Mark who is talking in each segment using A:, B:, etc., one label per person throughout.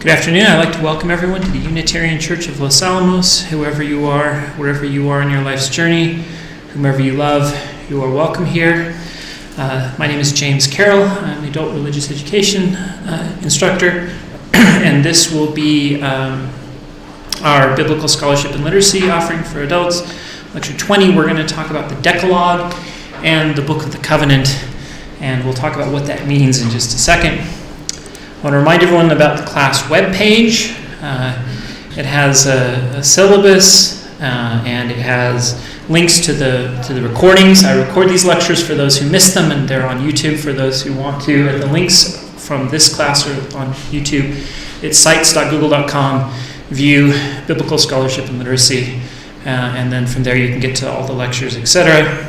A: Good afternoon. I'd like to welcome everyone to the Unitarian Church of Los Alamos. Whoever you are, wherever you are in your life's journey, whomever you love, you are welcome here. My name is James Carroll. I'm an adult religious education instructor, and this will be our Biblical Scholarship and Literacy offering for adults. Lecture 20, we're going to talk about the Decalogue and the Book of the Covenant, and we'll talk about what that means in just a second. I want to remind everyone about the class webpage. It has a syllabus and it has links to the recordings. I record these lectures for those who missed them, and they're on YouTube for those who want to. And the links from this class are on YouTube. It's sites.google.com, view Biblical Scholarship and Literacy, and then from there you can get to all the lectures, etc.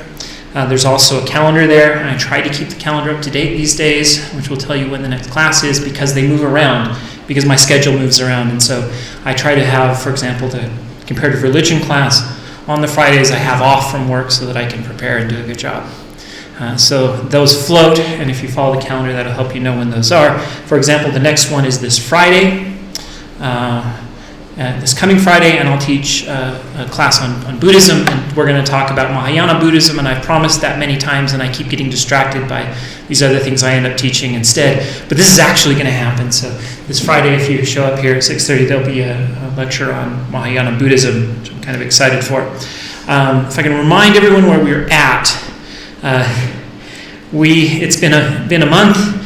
A: There's also a calendar there, and I try to keep the calendar up to date these days, which will tell you when the next class is, because they move around, because my schedule moves around. And so I try to have, for example, the comparative religion class on the Fridays I have off from work so that I can prepare and do a good job. So those float, and if you follow the calendar, that'll help you know when those are. For example, the next one is this Friday, this coming Friday, and I'll teach a class on Buddhism, and we're going to talk about Mahayana Buddhism, and I've promised that many times, and I keep getting distracted by these other things I end up teaching instead. But this is actually going to happen. So this Friday, if you show up here at 6:30, there'll be a lecture on Mahayana Buddhism, which I'm kind of excited for. If I can remind everyone where we're at, it's been a month.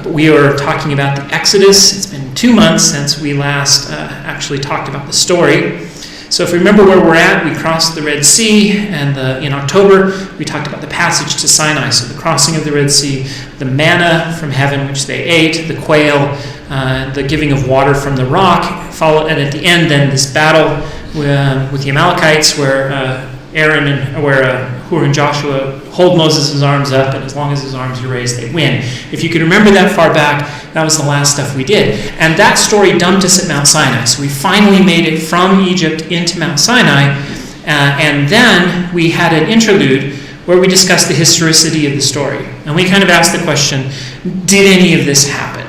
A: We are talking about the Exodus. It's been 2 months since we last actually talked about the story. So if we remember where we're at, we crossed the Red Sea, and in October we talked about the passage to Sinai. So the crossing of the Red Sea, the manna from heaven which they ate, the quail, the giving of water from the rock, and at the end then this battle with the Amalekites where Aaron and Hur and Joshua hold Moses' arms up, and as long as his arms are raised, they win. If you can remember that far back, that was the last stuff we did. And that story dumped us at Mount Sinai. So we finally made it from Egypt into Mount Sinai, and then we had an interlude where we discussed the historicity of the story. And we kind of asked the question, did any of this happen?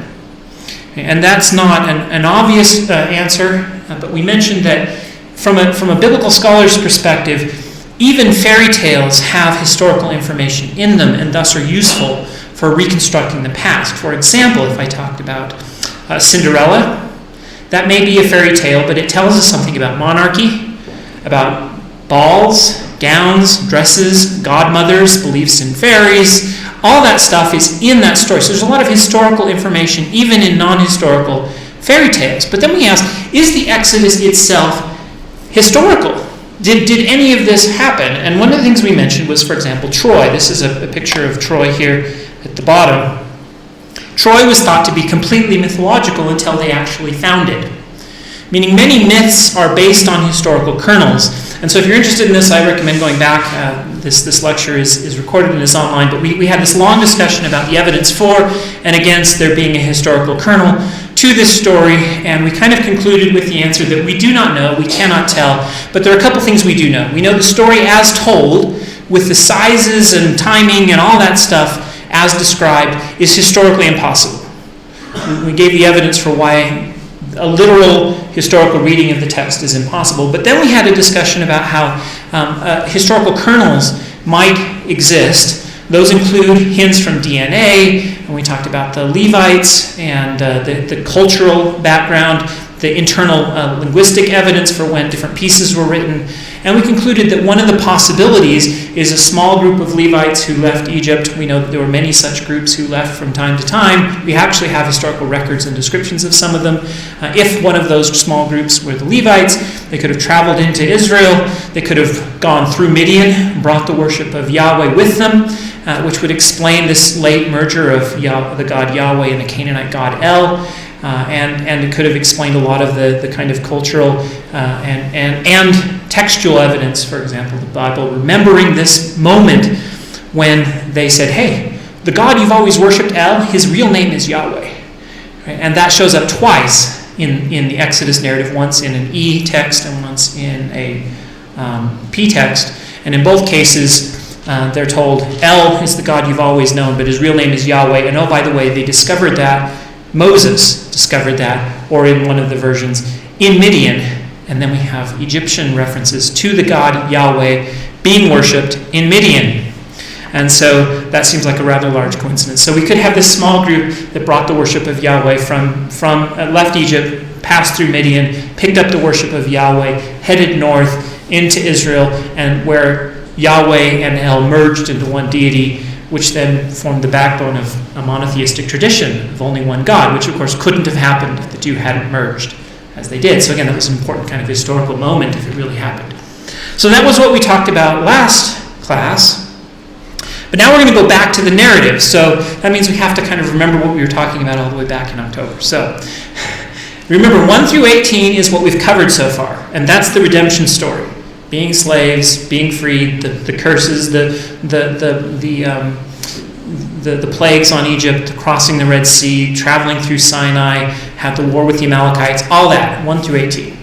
A: And that's not an obvious answer, but we mentioned that from a biblical scholar's perspective, even fairy tales have historical information in them and thus are useful for reconstructing the past. For example, if I talked about Cinderella, that may be a fairy tale, but it tells us something about monarchy, about balls, gowns, dresses, godmothers, beliefs in fairies. All that stuff is in that story. So there's a lot of historical information, even in non-historical fairy tales. But then we ask, is the Exodus itself historical? Did any of this happen? And one of the things we mentioned was, for example, Troy. This is a picture of Troy here at the bottom. Troy was thought to be completely mythological until they actually found it. Meaning many myths are based on historical kernels. And so if you're interested in this, I recommend going back. This lecture is recorded and is online. But we had this long discussion about the evidence for and against there being a historical kernel to this story, and we kind of concluded with the answer that we do not know, we cannot tell, but there are a couple things we do know. We know the story as told, with the sizes and timing and all that stuff as described, is historically impossible. We gave the evidence for why a literal historical reading of the text is impossible, but then we had a discussion about how historical kernels might exist. Those include hints from DNA, and we talked about the Levites and the cultural background, the internal linguistic evidence for when different pieces were written. And we concluded that one of the possibilities is a small group of Levites who left Egypt. We know that there were many such groups who left from time to time. We actually have historical records and descriptions of some of them. If one of those small groups were the Levites, they could have traveled into Israel. They could have gone through Midian, brought the worship of Yahweh with them, which would explain this late merger of the god Yahweh and the Canaanite god El. And it could have explained a lot of the kind of cultural and textual evidence, for example, the Bible remembering this moment when they said, hey, the God you've always worshipped, El, his real name is Yahweh. Right? And that shows up twice in the Exodus narrative, once in an E text and once in a P text. And in both cases, they're told, El is the God you've always known, but his real name is Yahweh. And oh, by the way, they discovered that Moses discovered that, or in one of the versions, in Midian. And then we have Egyptian references to the God Yahweh being worshipped in Midian. And so that seems like a rather large coincidence. So we could have this small group that brought the worship of Yahweh from left Egypt, passed through Midian, picked up the worship of Yahweh, headed north into Israel, and where Yahweh and El merged into one deity, which then formed the backbone of a monotheistic tradition of only one God, which of course couldn't have happened if the two hadn't merged as they did. So again, that was an important kind of historical moment if it really happened. So that was what we talked about last class. But now we're going to go back to the narrative. So that means we have to kind of remember what we were talking about all the way back in October. So remember, 1 through 18 is what we've covered so far, and that's the redemption story. Being slaves, being freed, the curses, the plagues on Egypt, crossing the Red Sea, traveling through Sinai, had the war with the Amalekites, all that, 1 through 18.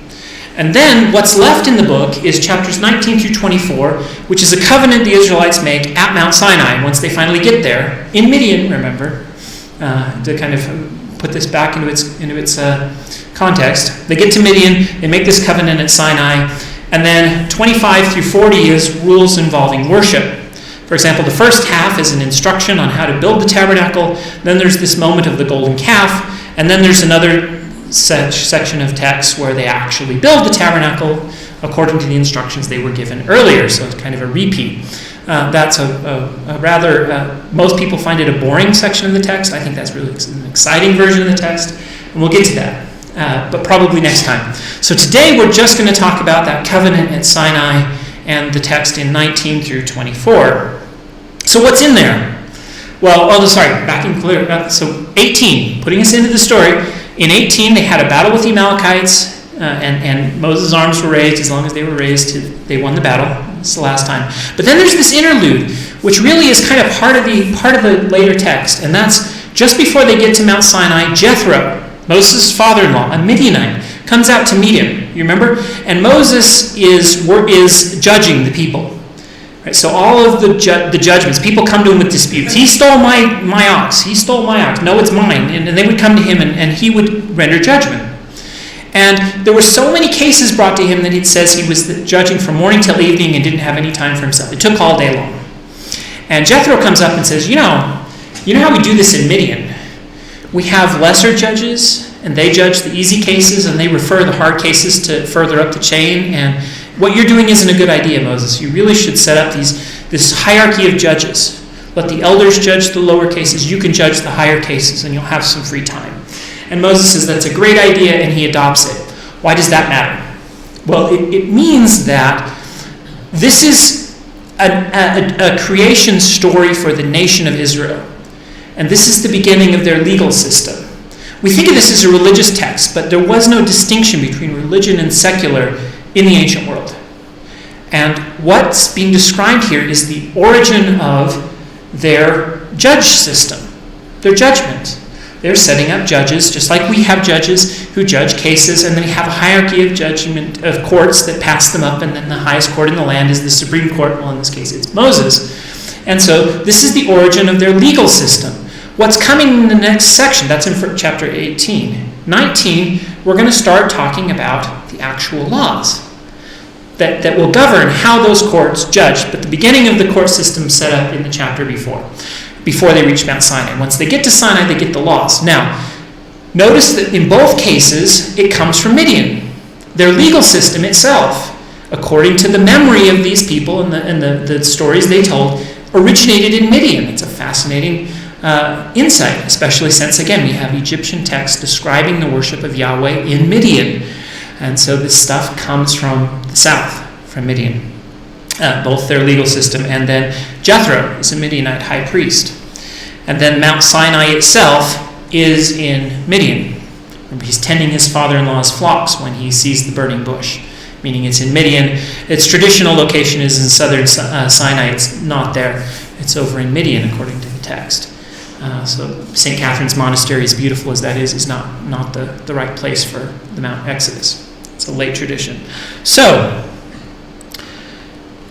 A: And then what's left in the book is chapters 19 through 24, which is a covenant the Israelites make at Mount Sinai once they finally get there, in Midian, remember, to kind of put this back into its context. They get to Midian, they make this covenant at Sinai, and then 25 through 40 is rules involving worship. For example, the first half is an instruction on how to build the tabernacle, then there's this moment of the golden calf, and then there's another section of text where they actually build the tabernacle according to the instructions they were given earlier, so it's kind of a repeat. That's a rather, most people find it a boring section of the text. I think that's really an exciting version of the text, and we'll get to that, but probably next time. So today we're just going to talk about that covenant at Sinai and the text in 19 through 24. So what's in there? Well, back in clear. So 18, putting us into the story. In 18, they had a battle with the Amalekites, and Moses' arms were raised. As long as they were raised, they won the battle. It's the last time. But then there's this interlude, which really is kind of part of the later text, and that's just before they get to Mount Sinai. Jethro, Moses' father-in-law, a Midianite, comes out to meet him. You remember? And Moses is judging the people. Right, so all of the judgments, people come to him with disputes. He stole my ox. He stole my ox. No, it's mine. And they would come to him, and he would render judgment. And there were so many cases brought to him that it says he was judging from morning till evening and didn't have any time for himself. It took all day long. And Jethro comes up and says, you know how we do this in Midian? We have lesser judges, and they judge the easy cases, and they refer the hard cases to further up the chain. And what you're doing isn't a good idea, Moses. You really should set up this hierarchy of judges. Let the elders judge the lower cases. You can judge the higher cases, and you'll have some free time. And Moses says that's a great idea, and he adopts it. Why does that matter? Well, it means that this is a creation story for the nation of Israel. And this is the beginning of their legal system. We think of this as a religious text, but there was no distinction between religion and secular in the ancient world. And what's being described here is the origin of their judge system, their judgment. They're setting up judges, just like we have judges who judge cases, and then we have a hierarchy of judgment of courts that pass them up, and then the highest court in the land is the Supreme Court. Well, in this case, it's Moses. And so this is the origin of their legal system. What's coming in the next section, that's in chapter 18. 19, we're going to start talking about the actual laws that will govern how those courts judge. But the beginning of the court system set up in the chapter before they reach Mount Sinai. Once they get to Sinai, they get the laws. Now, notice that in both cases, it comes from Midian. Their legal system itself, according to the memory of these people and the stories they told, originated in Midian. It's a fascinating insight, especially since, again, we have Egyptian texts describing the worship of Yahweh in Midian. And so this stuff comes from the south, from Midian. Both their legal system, and then Jethro is a Midianite high priest. And then Mount Sinai itself is in Midian. Remember, he's tending his father-in-law's flocks when he sees the burning bush, meaning it's in Midian. Its traditional location is in southern Sinai. It's not there. It's over in Midian, according to the text. So St. Catherine's Monastery, as beautiful as that is not the right place for the Mount Exodus. It's a late tradition. So,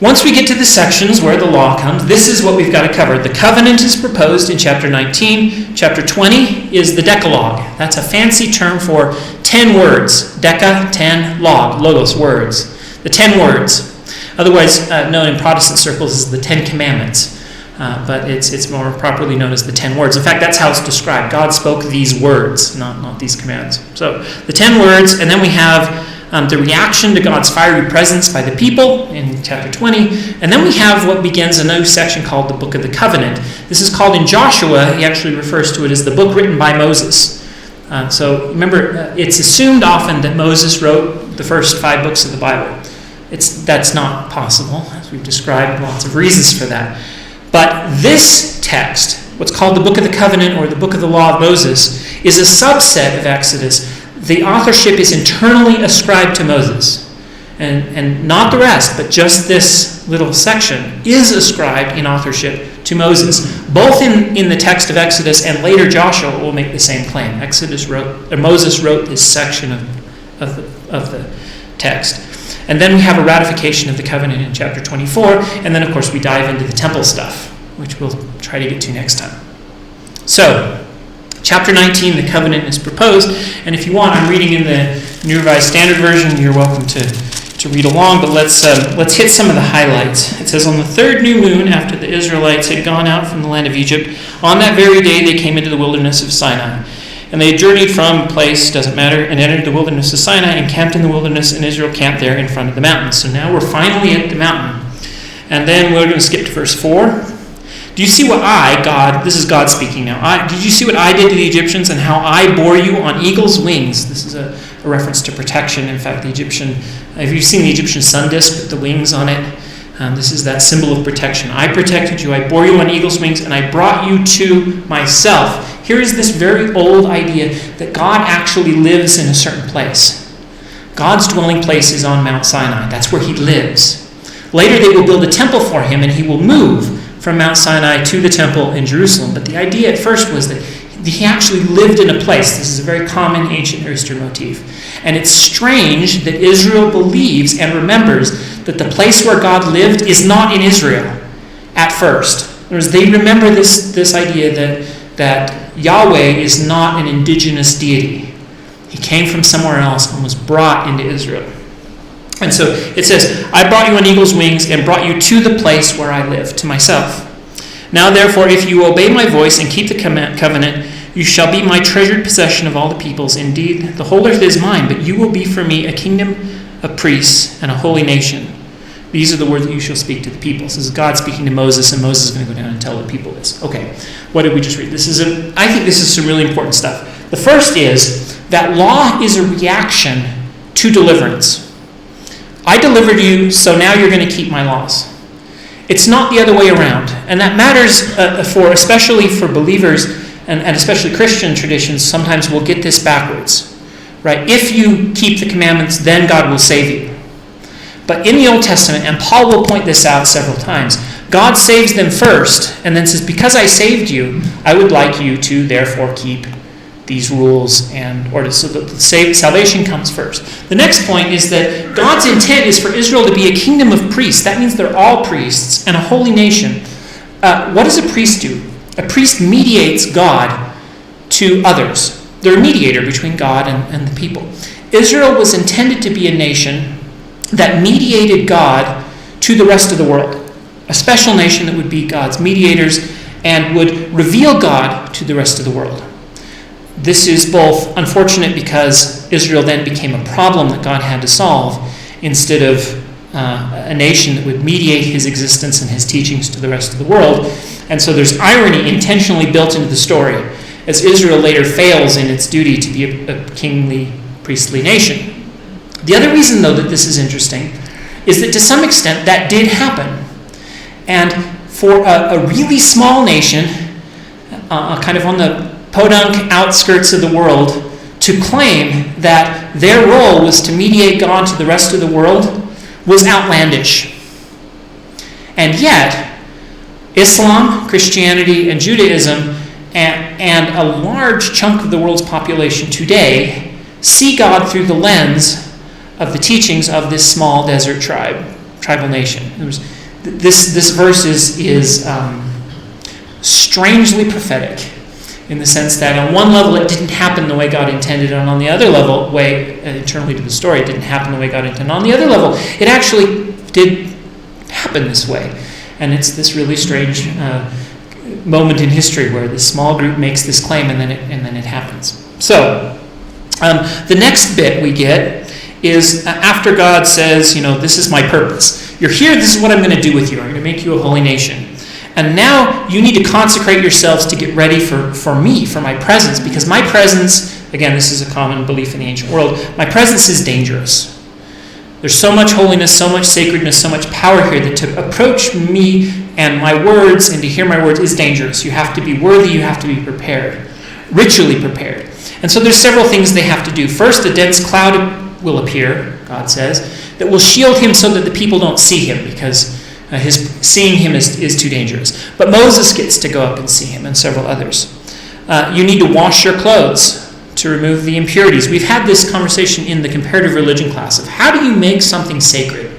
A: once we get to the sections where the law comes, this is what we've got to cover. The covenant is proposed in chapter 19. Chapter 20 is the Decalogue. That's a fancy term for 10 words. Deca, 10, log, logos, words. The 10 words. Otherwise known in Protestant circles as the 10 Commandments. But it's more properly known as the 10 words. In fact, that's how it's described. God spoke these words, not these commands. So the 10 words, and then we have the reaction to God's fiery presence by the people in chapter 20. And then we have what begins a new section called the Book of the Covenant. This is called in Joshua, he actually refers to it as the book written by Moses. So remember, it's assumed often that Moses wrote the first 5 books of the Bible. That's not possible, as we've described lots of reasons for that. But this text, what's called the Book of the Covenant or the Book of the Law of Moses, is a subset of Exodus. The authorship is internally ascribed to Moses. And not the rest, but just this little section is ascribed in authorship to Moses. Both in the text of Exodus and later Joshua will make the same claim. Moses wrote this section of the text. And then we have a ratification of the covenant in chapter 24. And then, of course, we dive into the temple stuff, which we'll try to get to next time. So, chapter 19, the covenant is proposed. And if you want, I'm reading in the New Revised Standard Version. You're welcome to read along. But let's hit some of the highlights. It says, on the 3rd new moon, after the Israelites had gone out from the land of Egypt, on that very day they came into the wilderness of Sinai. And they journeyed from a place, doesn't matter, and entered the wilderness of Sinai and camped in the wilderness, and Israel camped there in front of the mountain. So now we're finally at the mountain. And then we're going to skip to verse 4. Do you see what God, this is God speaking now, did you see what I did to the Egyptians and how I bore you on eagle's wings? This is a reference to protection. In fact, have you seen the Egyptian sun disk with the wings on it? This is that symbol of protection. I protected you, I bore you on eagle's wings, and I brought you to myself. Here is this very old idea that God actually lives in a certain place. God's dwelling place is on Mount Sinai. That's where he lives. Later they will build a temple for him, and he will move from Mount Sinai to the temple in Jerusalem. But the idea at first was that he actually lived in a place. This is a very common ancient Near Eastern motif. And it's strange that Israel believes and remembers that the place where God lived is not in Israel at first. In other words, they remember this idea that Yahweh is not an indigenous deity. He came from somewhere else and was brought into Israel. And so it says, I brought you on eagle's wings and brought you to the place where I live, to myself. Now therefore, if you obey my voice and keep the covenant, you shall be my treasured possession of all the peoples. Indeed, the whole earth is mine, but you will be for me a kingdom of priests and a holy nation. These are the words that you shall speak to the peoples. This is God speaking to Moses, and Moses is going to go down and tell the people this. Okay, what did we just read? I think this is some really important stuff. The first is that law is a reaction to deliverance. I delivered you, so now you're going to keep my laws. It's not the other way around. And that matters especially for believers, and especially Christian traditions. Sometimes we'll get this backwards. Right? If you keep the commandments, then God will save you. But in the Old Testament, and Paul will point this out several times, God saves them first, and then says, because I saved you, I would like you to therefore keep these rules, so the salvation comes first. The next point is that God's intent is for Israel to be a kingdom of priests. That means they're all priests and a holy nation. What does a priest do? A priest mediates God to others. They're a mediator between God and the people. Israel was intended to be a nation that mediated God to the rest of the world. A special nation that would be God's mediators and would reveal God to the rest of the world. This is both unfortunate because Israel then became a problem that God had to solve instead of a nation that would mediate his existence and his teachings to the rest of the world. And so there's irony intentionally built into the story as Israel later fails in its duty to be a kingly, priestly nation. The other reason, though, that this is interesting is that to some extent that did happen. And for a really small nation, kind of on the podunk outskirts of the world, to claim that their role was to mediate God to the rest of the world was outlandish. And yet, Islam, Christianity, and Judaism, and a large chunk of the world's population today see God through the lens of the teachings of this small desert tribe tribal nation. This verse is strangely prophetic, in the sense that on one level it didn't happen the way God intended, and on the other level, internally to the story, it didn't happen the way God intended. On the other level, it actually did happen this way. And it's this really strange moment in history where this small group makes this claim and then it happens. So, the next bit we get is after God says, this is my purpose. You're here, this is what I'm going to do with you. I'm going to make you a holy nation. And now you need to consecrate yourselves to get ready for me, for my presence. Because my presence, again, this is a common belief in the ancient world, my presence is dangerous. There's so much holiness, so much sacredness, so much power here that to approach me and my words and to hear my words is dangerous. You have to be worthy, you have to be prepared, ritually prepared. And so there's several things they have to do. First, a dense cloud will appear, God says, that will shield him so that the people don't see him, because seeing him is too dangerous. But Moses gets to go up and see him, and several others. You need to wash your clothes to remove the impurities. We've had this conversation in the comparative religion class of how do you make something sacred?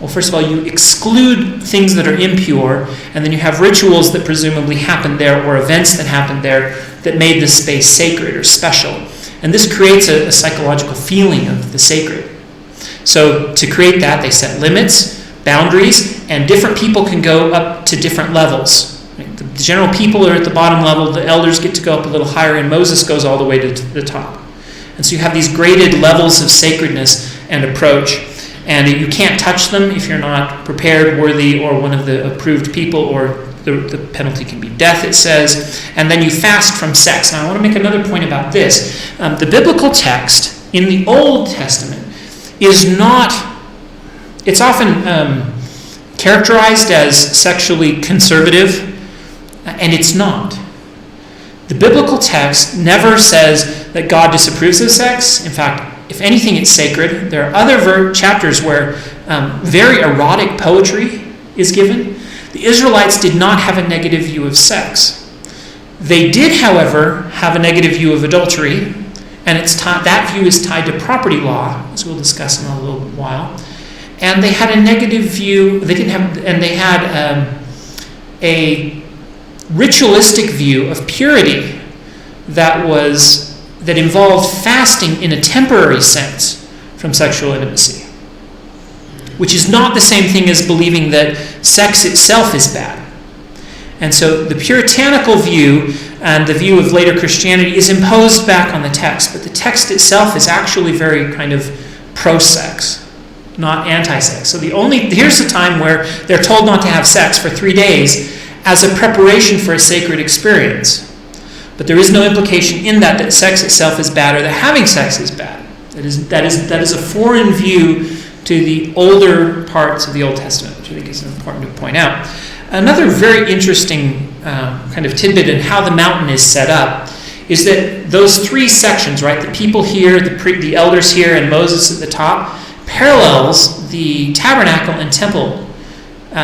A: Well, first of all, you exclude things that are impure, and then you have rituals that presumably happened there or events that happened there that made the space sacred or special. And this creates a psychological feeling of the sacred. So to create that, they set limits, boundaries, and different people can go up to different levels. The general people are at the bottom level, the elders get to go up a little higher, and Moses goes all the way to the top. And so you have these graded levels of sacredness and approach, and you can't touch them if you're not prepared, worthy, or one of the approved people, or the penalty can be death, it says. And then you fast from sex. Now I want to make another point about this. The biblical text in the Old Testament is not, it's often characterized as sexually conservative, and it's not. The biblical text never says that God disapproves of sex. In fact, if anything, it's sacred. There are other chapters where very erotic poetry is given. The Israelites did not have a negative view of sex. They did, however, have a negative view of adultery, and that view is tied to property law, as we'll discuss in a little while. And they had a negative view. They had a ritualistic view of purity that involved fasting in a temporary sense from sexual intimacy, which is not the same thing as believing that sex itself is bad. And so the puritanical view and the view of later Christianity is imposed back on the text, but the text itself is actually very kind of pro-sex, not anti-sex. So here's the time where they're told not to have sex for 3 days as a preparation for a sacred experience. But there is no implication in that sex itself is bad or that having sex is bad. That is a foreign view to the older parts of the Old Testament, which I think is important to point out. Another very interesting kind of tidbit in how the mountain is set up is that those 3 sections, right, the people here, the elders here, and Moses at the top, parallels the tabernacle and temple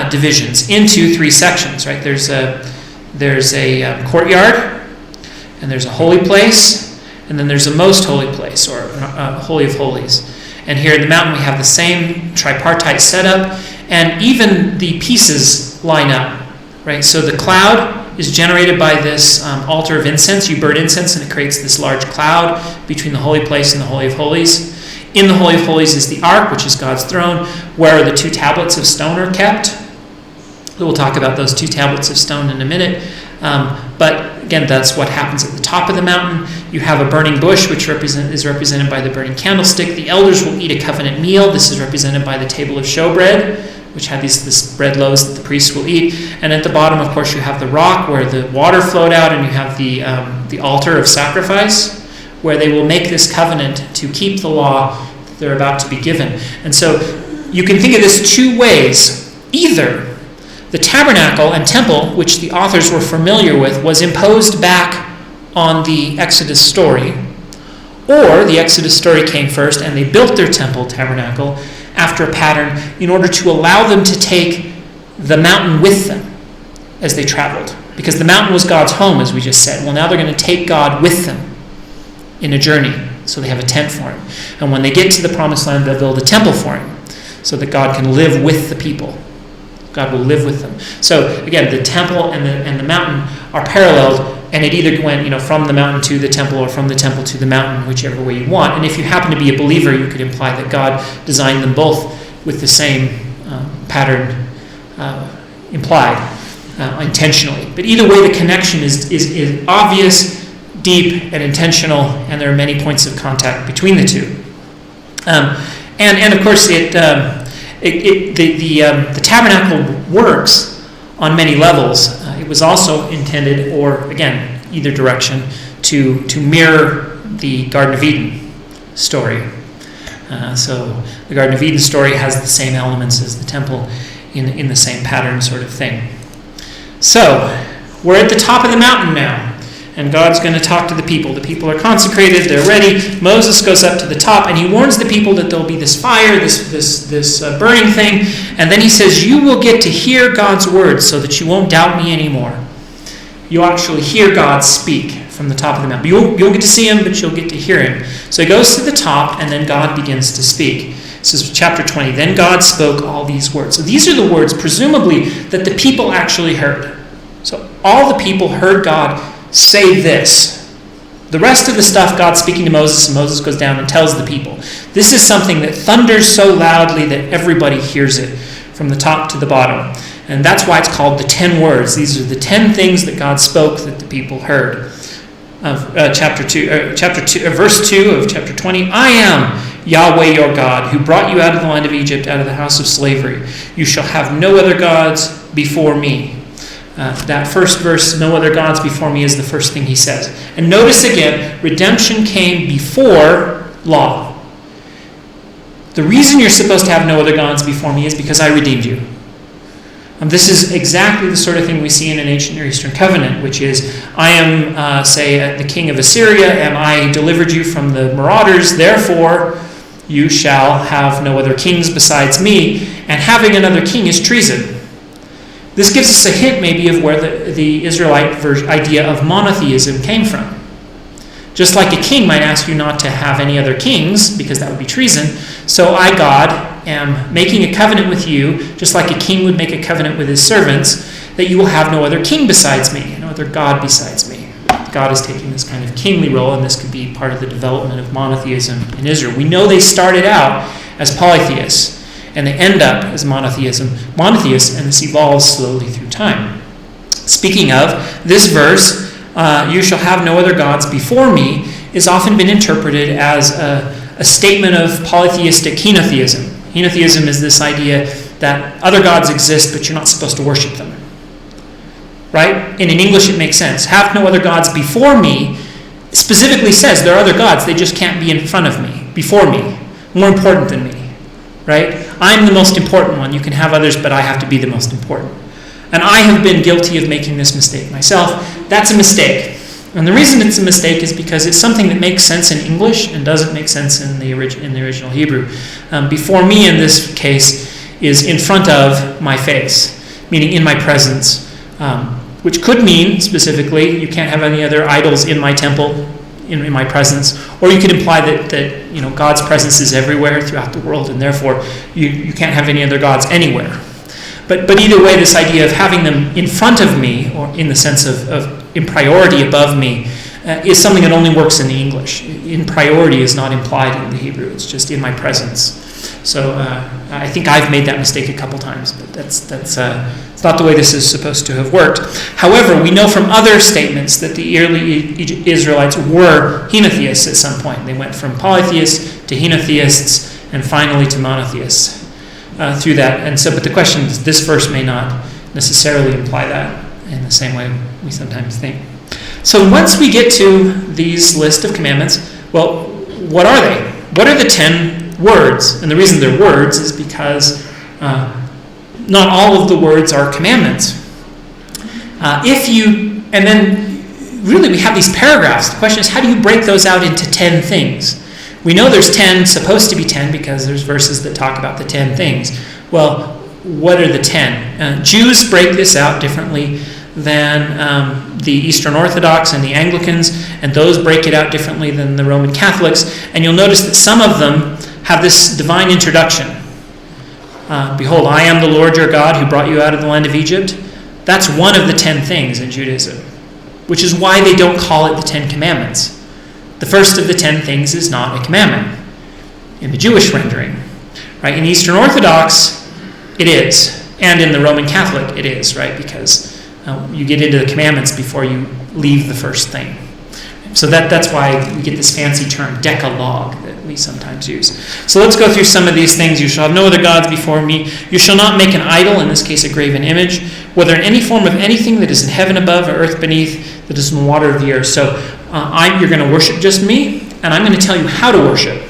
A: divisions into 3 sections, right? There's a courtyard, and there's a holy place, and then there's a most holy place, or holy of holies. And here in the mountain we have the same tripartite setup, and even the pieces line up, right? So the cloud is generated by this altar of incense. You burn incense, and it creates this large cloud between the holy place and the holy of holies. In the holy of holies is the ark, which is God's throne, where the 2 tablets of stone are kept. We'll talk about those 2 tablets of stone in a minute. But again, that's what happens at the top of the mountain. You have a burning bush, which is represented by the burning candlestick. The elders will eat a covenant meal. This is represented by the table of showbread, which had this bread loaves that the priests will eat. And at the bottom, of course, you have the rock where the water flowed out, and you have the altar of sacrifice, where they will make this covenant to keep the law that they're about to be given. And so you can think of this 2 ways. Either the tabernacle and temple, which the authors were familiar with, was imposed back on the Exodus story, or the Exodus story came first and they built their temple tabernacle after a pattern in order to allow them to take the mountain with them as they traveled. Because the mountain was God's home, as we just said. Well, now they're going to take God with them in a journey. So they have a tent for him. And when they get to the promised land, they'll build a temple for him. so that God can live with the people. God will live with them. So again, the temple and the mountain are paralleled, and it either went from the mountain to the temple or from the temple to the mountain, whichever way you want. And if you happen to be a believer, you could imply that God designed them both with the same pattern implied intentionally. But either way, the connection is obvious, deep, and intentional, and there are many points of contact between the two. And of course, the tabernacle works on many levels. It was also intended, or again, either direction, to mirror the Garden of Eden story. So the Garden of Eden story has the same elements as the temple in the same pattern sort of thing. So we're at the top of the mountain now. And God's going to talk to the people. The people are consecrated. They're ready. Moses goes up to the top, and he warns the people that there'll be this fire, this burning thing. And then he says, you will get to hear God's words so that you won't doubt me anymore. You'll actually hear God speak from the top of the mountain. You'll get to see him, but you'll get to hear him. So he goes to the top, and then God begins to speak. This is chapter 20. Then God spoke all these words. So these are the words, presumably, that the people actually heard. So all the people heard God say this. The rest of the stuff, God's speaking to Moses, and Moses goes down and tells the people. This is something that thunders so loudly that everybody hears it from the top to the bottom. And that's why it's called the 10 words. These are the 10 things that God spoke that the people heard. Verse 2 of chapter 20. I am Yahweh your God, who brought you out of the land of Egypt, out of the house of slavery. You shall have no other gods before me. That first verse, no other gods before me, is the first thing he says. And notice again, redemption came before law. The reason you're supposed to have no other gods before me is because I redeemed you. This is exactly the sort of thing we see in an ancient Near Eastern covenant, which is, I am, say, the king of Assyria, and I delivered you from the marauders, therefore you shall have no other kings besides me, and having another king is treason. This gives us a hint maybe of where the Israelite idea of monotheism came from. Just like a king might ask you not to have any other kings, because that would be treason, so I, God, am making a covenant with you, just like a king would make a covenant with his servants, that you will have no other king besides me, no other God besides me. God is taking this kind of kingly role, and this could be part of the development of monotheism in Israel. We know they started out as polytheists, and they end up as monotheists, and this evolves slowly through time. Speaking of, this verse, you shall have no other gods before me, is often been interpreted as a statement of polytheistic henotheism. Henotheism is this idea that other gods exist, but you're not supposed to worship them. Right? And in English it makes sense. Have no other gods before me specifically says there are other gods, they just can't be in front of me, before me, more important than me. Right? I'm the most important one. You can have others, but I have to be the most important. And I have been guilty of making this mistake myself. That's a mistake. And the reason it's a mistake is because it's something that makes sense in English and doesn't make sense in the original Hebrew. Before me in this case is in front of my face, meaning in my presence, which could mean specifically you can't have any other idols in my temple, in my presence, or you could imply that God's presence is everywhere throughout the world, and therefore you can't have any other gods anywhere. But either way, this idea of having them in front of me, or in the sense of in priority above me, is something that only works in the English. In priority is not implied in the Hebrew. It's just in my presence. So I think I've made that mistake a couple times, but that's it's not the way this is supposed to have worked. However, we know from other statements that the early Israelites were henotheists at some point. They went from polytheists to henotheists and finally to monotheists through that. And so, but the question is, this verse may not necessarily imply that in the same way we sometimes think. So once we get to these list of commandments, well, what are they? What are the 10 words? And the reason they're words is because not all of the words are commandments. And then really we have these paragraphs. The question is, how do you break those out into 10 things? We know there's 10, supposed to be 10, because there's verses that talk about the 10 things. Well, what are the 10? Jews break this out differently than the Eastern Orthodox and the Anglicans, and those break it out differently than the Roman Catholics. And you'll notice that some of them have this divine introduction. behold, I am the Lord your God who brought you out of the land of Egypt. That's one of the 10 things in Judaism, which is why they don't call it the 10 Commandments. The first of the 10 things is not a commandment in the Jewish rendering. Right? In Eastern Orthodox, it is. And in the Roman Catholic, it is, right? Because you get into the commandments before you leave the first thing. So that's why we get this fancy term, Decalogue, that we sometimes use. So let's go through some of these things. You shall have no other gods before me. You shall not make an idol, in this case a graven image, whether in any form of anything that is in heaven above or earth beneath, that is in the water of the earth. So you're going to worship just me, and I'm going to tell you how to worship.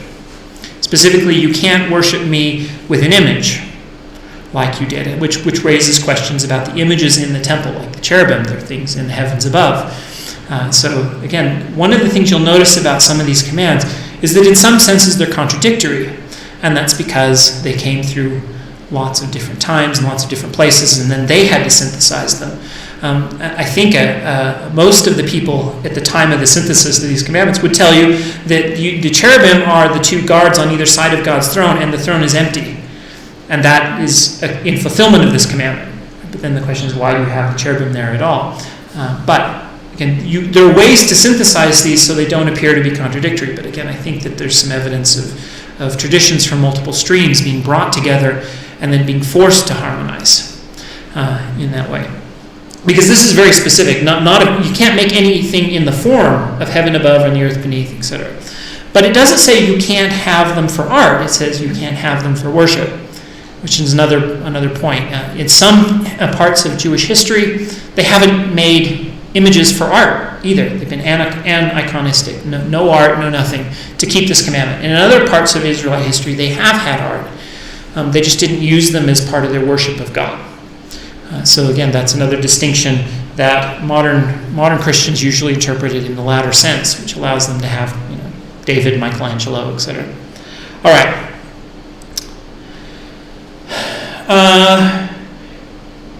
A: Specifically, you can't worship me with an image like you did, which raises questions about the images in the temple, like the cherubim. They're things in the heavens above. So again, one of the things you'll notice about some of these commands is that in some senses they're contradictory, and that's because they came through lots of different times and lots of different places, and then they had to synthesize them. I think most of the people at the time of the synthesis of these commandments would tell you that the cherubim are the 2 guards on either side of God's throne, and the throne is empty. And that is in fulfillment of this commandment. But then the question is, why do you have the cherubim there at all? But again, there are ways to synthesize these so they don't appear to be contradictory. But again, I think that there's some evidence of traditions from multiple streams being brought together and then being forced to harmonize in that way. Because this is very specific. You can't make anything in the form of heaven above and the earth beneath, etc. But it doesn't say you can't have them for art. It says you can't have them for worship, which is another point. In some parts of Jewish history, they haven't made images for art either. They've been aniconistic. No art, no nothing, to keep this commandment. And in other parts of Israelite history, they have had art. They just didn't use them as part of their worship of God. So again, that's another distinction that modern Christians usually interpret it in the latter sense, which allows them to have David, Michelangelo, etc. All right.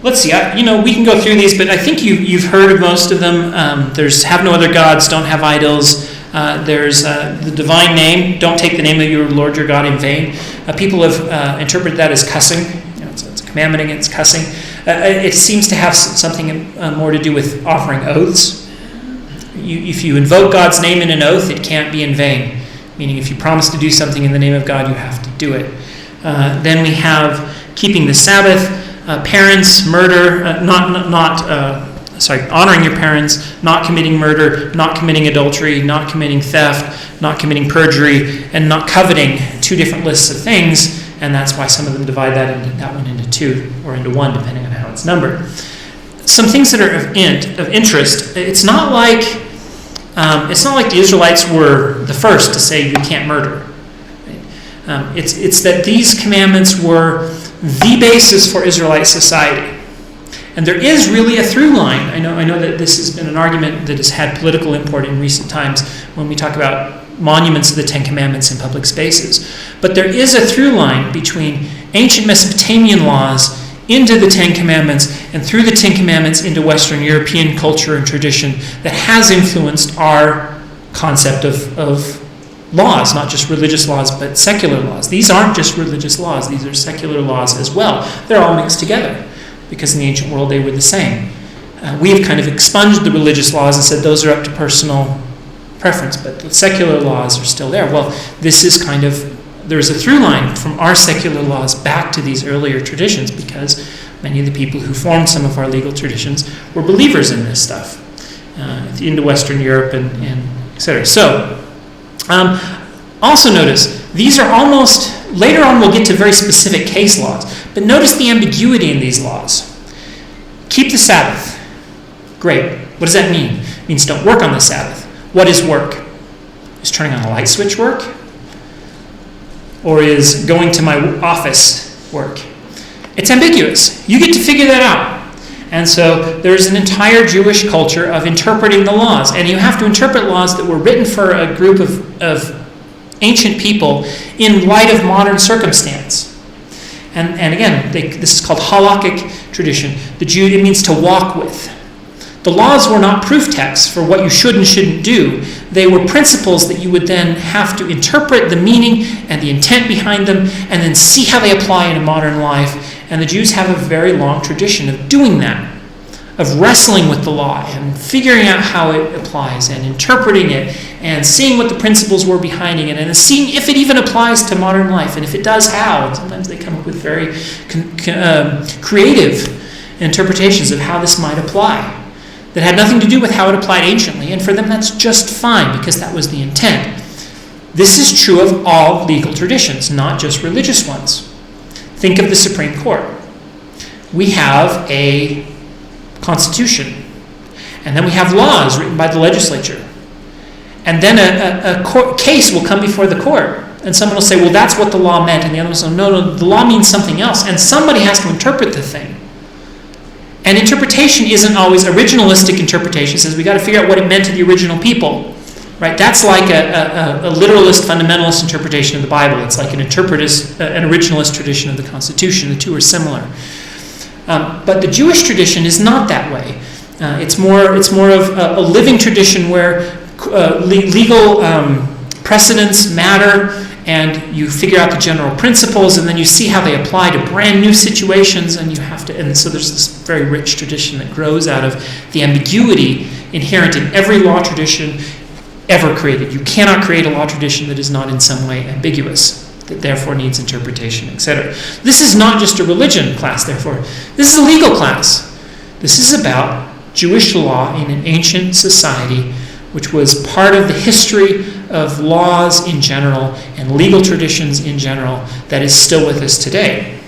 A: Let's see. We can go through these, but I think you've heard of most of them. There's have no other gods, don't have idols. There's the divine name. Don't take the name of your Lord your God in vain. People have interpreted that as cussing. It's a commandment against cussing. It seems to have something more to do with offering oaths. If you invoke God's name in an oath, it can't be in vain. Meaning, if you promise to do something in the name of God, you have to do it. Then we have keeping the Sabbath, parents, murder, honoring your parents, not committing murder, not committing adultery, not committing theft, not committing perjury, and not coveting. 2 different lists of things, and that's why some of them divide that one into 2 or into 1, depending on how it's numbered. Some things that are of interest. It's not like the Israelites were the first to say you can't murder. It's that these commandments were the basis for Israelite society. And there is really a through line. I know that this has been an argument that has had political import in recent times when we talk about monuments of the 10 Commandments in public spaces. But there is a through line between ancient Mesopotamian laws into the 10 Commandments and through the 10 Commandments into Western European culture and tradition that has influenced our concept of laws, not just religious laws, but secular laws. These aren't just religious laws. These are secular laws as well. They're all mixed together because in the ancient world they were the same. We have kind of expunged the religious laws and said those are up to personal preference, but the secular laws are still there. Well, this is there's a through line from our secular laws back to these earlier traditions because many of the people who formed some of our legal traditions were believers in this stuff into Western Europe and et cetera. So, also notice, these are almost, later on we'll get to very specific case laws, but notice the ambiguity in these laws. Keep the Sabbath. Great. What does that mean? It means don't work on the Sabbath. What is work? Is turning on a light switch work? Or is going to my office work? It's ambiguous. You get to figure that out. And so there's an entire Jewish culture of interpreting the laws. And you have to interpret laws that were written for a group of ancient people in light of modern circumstance. And again, this is called halakhic tradition. It means to walk with. The laws were not proof texts for what you should and shouldn't do. They were principles that you would then have to interpret the meaning and the intent behind them and then see how they apply in a modern life. And the Jews have a very long tradition of doing that, of wrestling with the law and figuring out how it applies and interpreting it and seeing what the principles were behind it and seeing if it even applies to modern life, and if it does, how. And sometimes they come up with very creative interpretations of how this might apply that had nothing to do with how it applied anciently, and for them that's just fine because that was the intent. This is true of all legal traditions, not just religious ones. Think of the Supreme Court. We have a constitution, and then we have laws written by the legislature, and then a court case will come before the court, and someone will say, well, that's what the law meant, and the other one will say, no, the law means something else, and somebody has to interpret the thing. And interpretation isn't always originalistic interpretation. It says we got to figure out what it meant to the original people, right? That's like a literalist, fundamentalist interpretation of the Bible. It's like an originalist tradition of the Constitution. The two are similar. But the Jewish tradition is not that way. It's more of a living tradition where legal precedents matter, and you figure out the general principles, and then you see how they apply to brand new situations, and so there's this very rich tradition that grows out of the ambiguity inherent in every law tradition ever created. You cannot create a law tradition that is not in some way ambiguous, that therefore needs interpretation, etc. This is not just a religion class, therefore. This is a legal class. This is about Jewish law in an ancient society, which was part of the history of laws in general and legal traditions in general that is still with us today.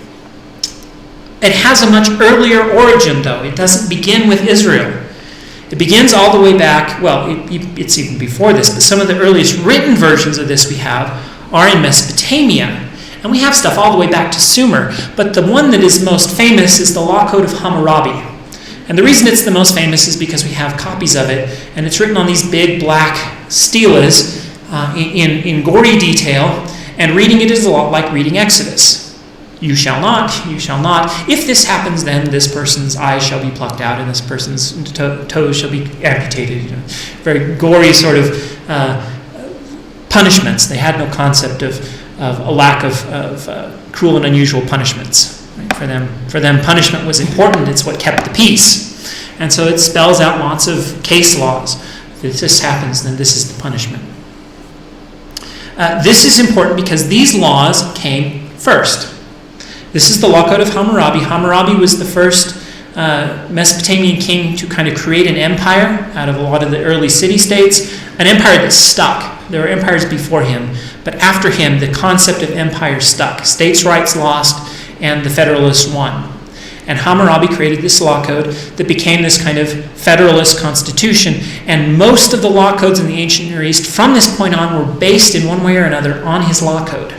A: It has a much earlier origin, though. It doesn't begin with Israel. It begins all the way back, well, it's even before this, but some of the earliest written versions of this we have are in Mesopotamia. And we have stuff all the way back to Sumer. But the one that is most famous is the Law Code of Hammurabi. And the reason it's the most famous is because we have copies of it, and it's written on these big black stelas in gory detail, and reading it is a lot like reading Exodus. You shall not. If this happens, then this person's eyes shall be plucked out, and this person's toes shall be amputated. Very gory sort of punishments. They had no concept of a lack of cruel and unusual punishments. For them, punishment was important. It's what kept the peace. And so it spells out lots of case laws. If this happens, then this is the punishment. This is important because these laws came first. This is the Law Code of Hammurabi. Hammurabi was the first Mesopotamian king to kind of create an empire out of a lot of the early city-states, an empire that stuck. There were empires before him, but after him, the concept of empire stuck. States' rights lost, and the Federalists won. And Hammurabi created this law code that became this kind of federalist constitution, and most of the law codes in the ancient Near East from this point on were based in one way or another on his law code,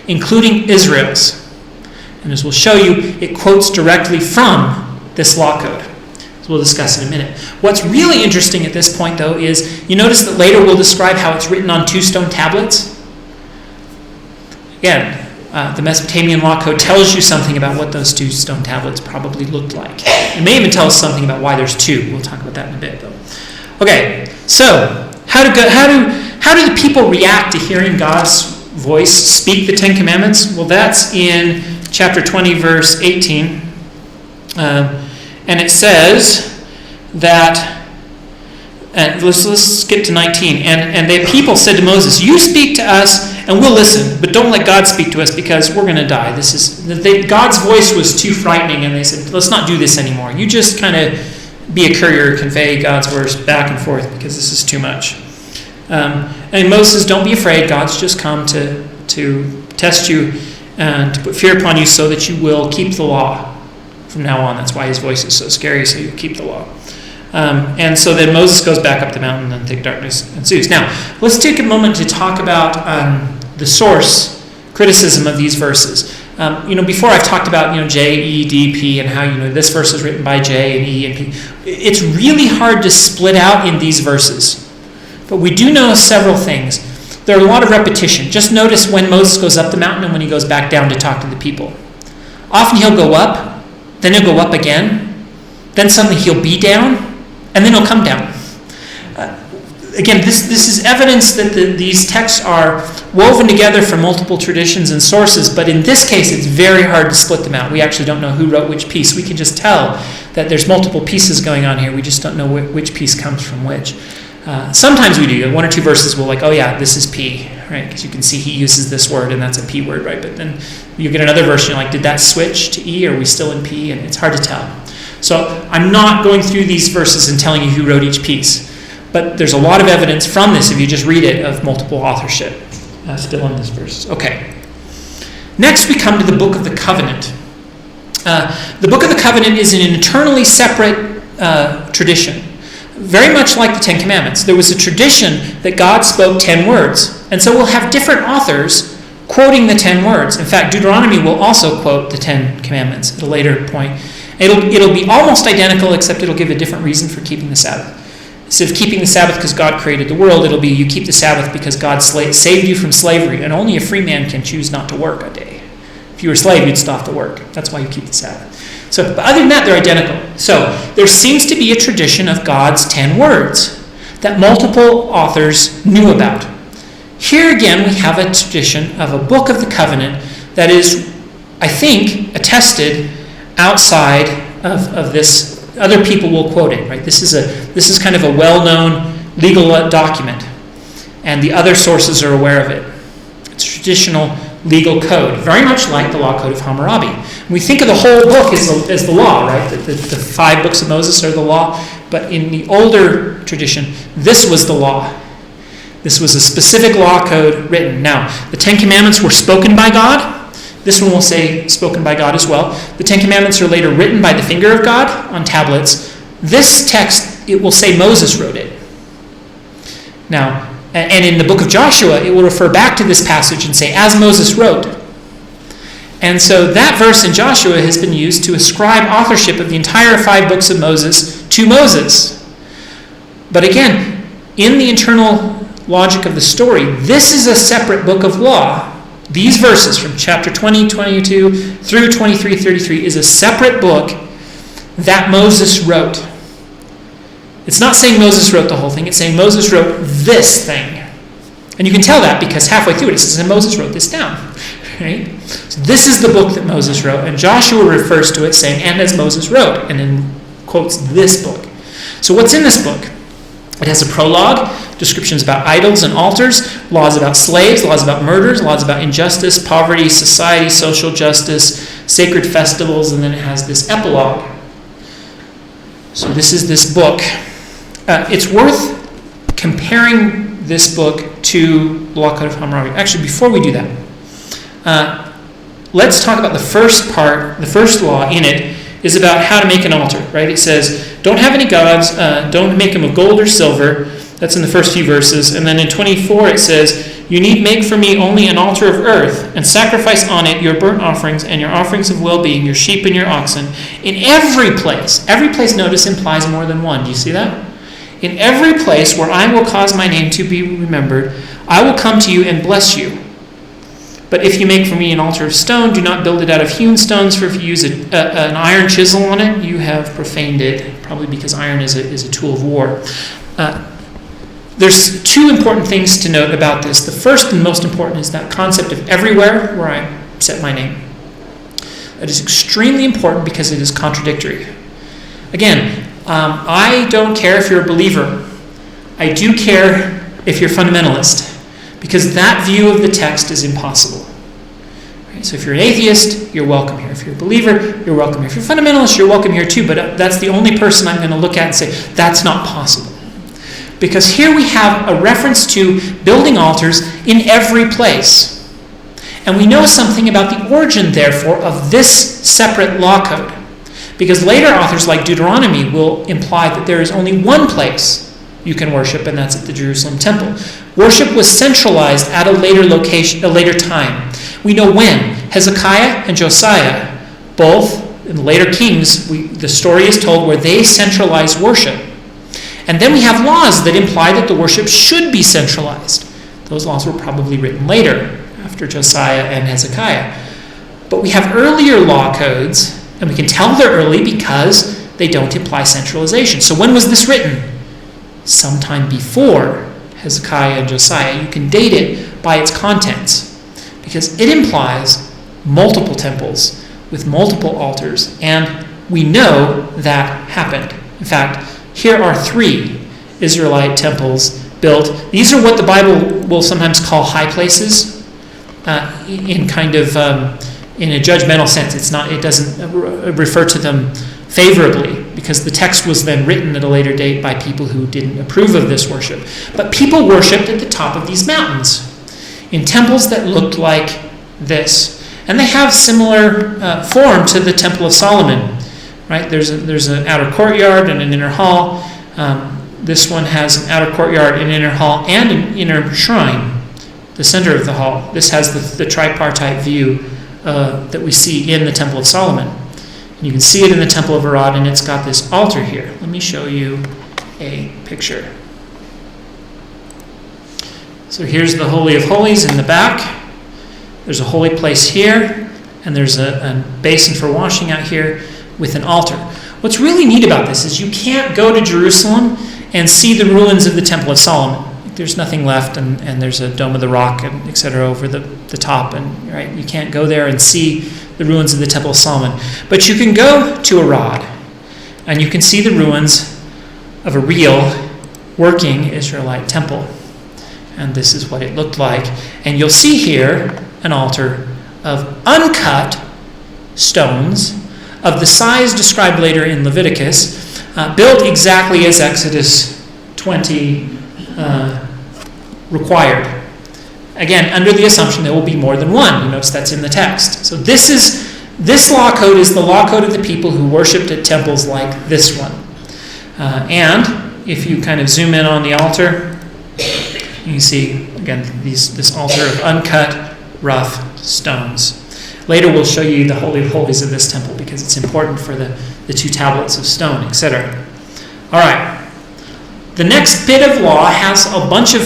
A: including Israel's. And as we'll show you, it quotes directly from this law code. So we'll discuss in a minute. What's really interesting at this point, though, is you notice that later we'll describe how it's written on 2 stone tablets. Again, the Mesopotamian law code tells you something about what those 2 stone tablets probably looked like. It may even tell us something about why there's 2. We'll talk about that in a bit, though. Okay, so how do the people react to hearing God's voice speak the 10 Commandments? Well, that's in chapter 20, verse 18. And it says that, let's skip to 19. And the people said to Moses, "You speak to us, and we'll listen, but don't let God speak to us because we're going to die." God's voice was too frightening, and they said, "Let's not do this anymore. You just kind of be a courier, convey God's words back and forth because this is too much." And Moses says, "Don't be afraid. God's just come to test you and to put fear upon you so that you will keep the law from now on." That's why his voice is so scary, so you keep the law. And so then Moses goes back up the mountain, and thick darkness ensues. Now, let's take a moment to talk about the source criticism of these verses. Before I've talked about J, E, D, P, and how this verse is written by J and E and P. It's really hard to split out in these verses, but we do know several things. There are a lot of repetition. Just notice when Moses goes up the mountain and when he goes back down to talk to the people. Often he'll go up, then he'll go up again, then suddenly he'll be down, and then it'll come down. Again, this is evidence that these texts are woven together from multiple traditions and sources, but in this case, it's very hard to split them out. We actually don't know who wrote which piece. We can just tell that there's multiple pieces going on here. We just don't know which piece comes from which. Sometimes we do. One or two verses will oh yeah, this is P, right? Because you can see he uses this word, and that's a P word, right? But then you get another verse, and you're did that switch to E? Are we still in P? And it's hard to tell. So I'm not going through these verses and telling you who wrote each piece. But there's a lot of evidence from this, if you just read it, of multiple authorship still in this verse. Okay. Next, we come to the Book of the Covenant. The Book of the Covenant is an internally separate tradition, very much like the Ten Commandments. There was a tradition that God spoke 10 words, and so we'll have different authors quoting the 10 words. In fact, Deuteronomy will also quote the 10 Commandments at a later point. It'll be almost identical, except it'll give a different reason for keeping the Sabbath. Instead of keeping the Sabbath because God created the world, it'll be you keep the Sabbath because God saved you from slavery, and only a free man can choose not to work a day. If you were a slave, you'd stop to work. That's why you keep the Sabbath. So, but other than that, they're identical. So there seems to be a tradition of God's 10 words that multiple authors knew about. Here again, we have a tradition of a Book of the Covenant that is, I think, attested outside of this. Other people will quote it, right? This is kind of a well-known legal document, and the other sources are aware of it. It's a traditional legal code, very much like the Law Code of Hammurabi. We think of the whole book as the law, right? The 5 books of Moses are the law, but in the older tradition, this was the law. This was a specific law code written. Now, the 10 Commandments were spoken by God. This one will say spoken by God as well. The 10 Commandments are later written by the finger of God on tablets. This text, it will say Moses wrote it. Now, and in the book of Joshua, it will refer back to this passage and say, as Moses wrote. And so that verse in Joshua has been used to ascribe authorship of the entire 5 books of Moses to Moses. But again, in the internal logic of the story, this is a separate book of law. These verses from chapter 20, 22 through 23, 33 is a separate book that Moses wrote. It's not saying Moses wrote the whole thing. It's saying Moses wrote this thing. And you can tell that because halfway through it says, and Moses wrote this down. Right? So this is the book that Moses wrote. And Joshua refers to it saying, and as Moses wrote, and then quotes this book. So what's in this book? It has a prologue, descriptions about idols and altars, laws about slaves, laws about murders, laws about injustice, poverty, society, social justice, sacred festivals, and then it has this epilogue. So this is this book. It's worth comparing this book to the Law Code of Hammurabi. Actually, before we do that, let's talk about the first part. The first law in it is about how to make an altar, right? It says, don't have any gods, don't make them of gold or silver. That's in the first few verses. And then in 24 it says, you need make for me only an altar of earth, and sacrifice on it your burnt offerings and your offerings of well-being, your sheep and your oxen. In every place, notice, implies more than one. Do you see that? In every place where I will cause my name to be remembered, I will come to you and bless you. But if you make for me an altar of stone, do not build it out of hewn stones, for if you use an iron chisel on it, you have profaned it, probably because iron is a tool of war. There's 2 important things to note about this. The first and most important is that concept of everywhere where I set my name. That is extremely important because it is contradictory. Again, I don't care if you're a believer. I do care if you're a fundamentalist, because that view of the text is impossible. Right? So if you're an atheist, you're welcome here. If you're a believer, you're welcome here. If you're a fundamentalist, you're welcome here too, but that's the only person I'm going to look at and say, that's not possible. Because here we have a reference to building altars in every place. And we know something about the origin, therefore, of this separate law code. Because later authors like Deuteronomy will imply that there is only one place you can worship, and that's at the Jerusalem temple. Worship was centralized at a later location, a later time. We know when. Hezekiah and Josiah, both in the later kings, the story is told where they centralized worship. And then we have laws that imply that the worship should be centralized. Those laws were probably written later, after Josiah and Hezekiah. But we have earlier law codes, and we can tell they're early because they don't imply centralization. So when was this written? Sometime before Hezekiah and Josiah. You can date it by its contents because it implies multiple temples with multiple altars, and we know that happened. In fact, here are 3 Israelite temples built. These are what the Bible will sometimes call high places, in kind of in a judgmental sense. It doesn't refer to them favorably because the text was then written at a later date by people who didn't approve of this worship. But people worshipped at the top of these mountains in temples that looked like this, and they have similar form to the Temple of Solomon. Right? There's an outer courtyard and an inner hall. This one has an outer courtyard, an inner hall, and an inner shrine, the center of the hall. This has the tripartite view that we see in the Temple of Solomon. And you can see it in the Temple of Arad, and it's got this altar here. Let me show you a picture. So here's the Holy of Holies in the back. There's a holy place here, and there's a basin for washing out here with an altar. What's really neat about this is you can't go to Jerusalem and see the ruins of the Temple of Solomon. There's nothing left, and there's a Dome of the Rock, and etc. over the top, and right, you can't go there and see the ruins of the Temple of Solomon. But you can go to Arad, and you can see the ruins of a real working Israelite temple. And this is what it looked like. And you'll see here an altar of uncut stones of the size described later in Leviticus, built exactly as Exodus 20 required. Again, under the assumption there will be more than one. You notice that's in the text. So this law code is the law code of the people who worshipped at temples like this one. And if you kind of zoom in on the altar, you can see, again, this altar of uncut, rough stones. Later we'll show you the Holy of Holies of this temple because it's important for the 2 tablets of stone, etc. All right. The next bit of law has a bunch of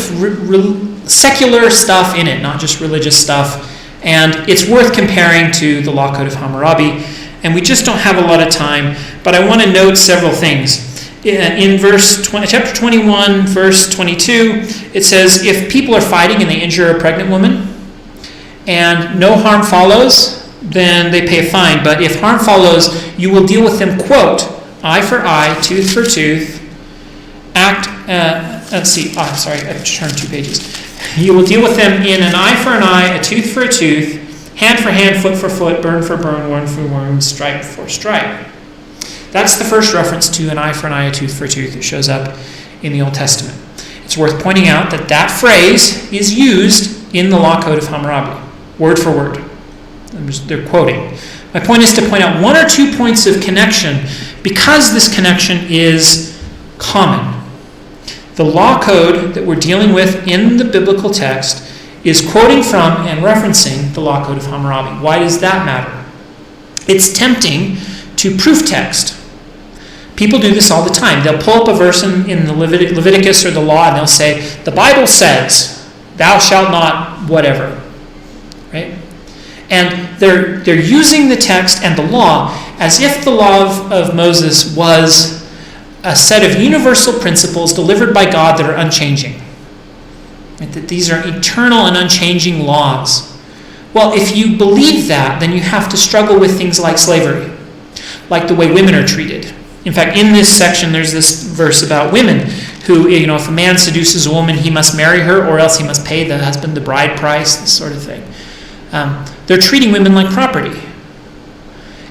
A: secular stuff in it, not just religious stuff, and it's worth comparing to the Law Code of Hammurabi, and we just don't have a lot of time, but I want to note several things. In chapter 21, verse 22, it says, if people are fighting and they injure a pregnant woman, and no harm follows, then they pay a fine. But if harm follows, you will deal with them, quote, eye for eye, tooth for tooth, I turned 2 pages. You will deal with them in an eye for an eye, a tooth for a tooth, hand for hand, foot for foot, burn for burn, wound for wound, stripe for stripe. That's the first reference to an eye for an eye, a tooth for a tooth that shows up in the Old Testament. It's worth pointing out that phrase is used in the Law Code of Hammurabi, word for word. They're quoting. My point is to point out 1 or 2 points of connection because this connection is common. The law code that we're dealing with in the biblical text is quoting from and referencing the Law Code of Hammurabi. Why does that matter? It's tempting to proof text. People do this all the time. They'll pull up a verse in the Leviticus or the law and they'll say, the Bible says, thou shalt not whatever. Right? And they're using the text and the law as if the law of Moses was a set of universal principles delivered by God that are unchanging. Right? That these are eternal and unchanging laws. Well, if you believe that, then you have to struggle with things like slavery, like the way women are treated. In fact, in this section, there's this verse about women who, if a man seduces a woman, he must marry her or else he must pay the husband the bride price, this sort of thing. They're treating women like property.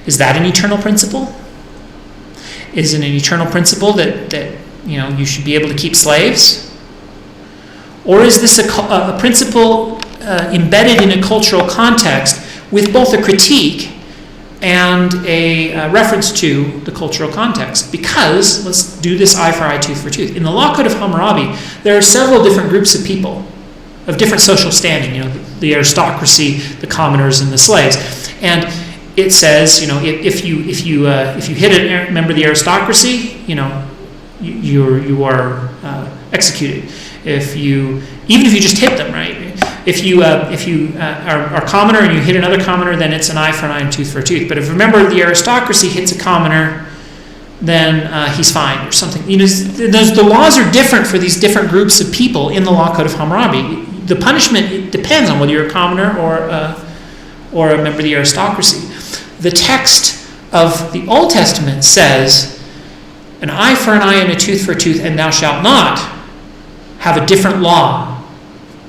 A: Is that an eternal principle? Is it an eternal principle that you should be able to keep slaves? Or is this a principle embedded in a cultural context with both a critique and a reference to the cultural context? Because, let's do this eye for eye, tooth for tooth. In the Law Code of Hammurabi, there are several different groups of people of different social standing, the aristocracy, the commoners, and the slaves. And it says, if you hit a member of the aristocracy, you are executed. Even if you just hit them, right? If you are a commoner and you hit another commoner, then it's an eye for an eye and tooth for a tooth. But if a member of the aristocracy hits a commoner, then he's fine or something. The laws are different for these different groups of people in the law code of Hammurabi. The punishment, it depends on whether you're a commoner or a member of the aristocracy. The text of the Old Testament says, an eye for an eye and a tooth for a tooth, and thou shalt not have a different law,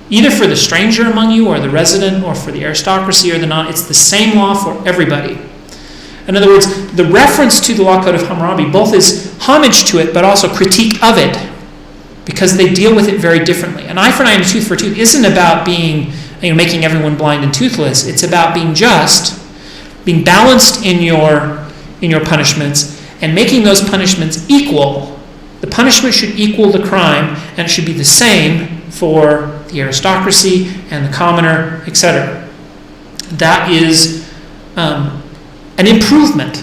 A: either for the stranger among you or the resident or for the aristocracy or the non. It's the same law for everybody. In other words, the reference to the law code of Hammurabi both is homage to it but also critique of it, because they deal with it very differently. An eye for an eye and a tooth for a tooth isn't about being, making everyone blind and toothless. It's about being just, being balanced in your punishments, and making those punishments equal. The punishment should equal the crime, and it should be the same for the aristocracy and the commoner, etc. That is an improvement.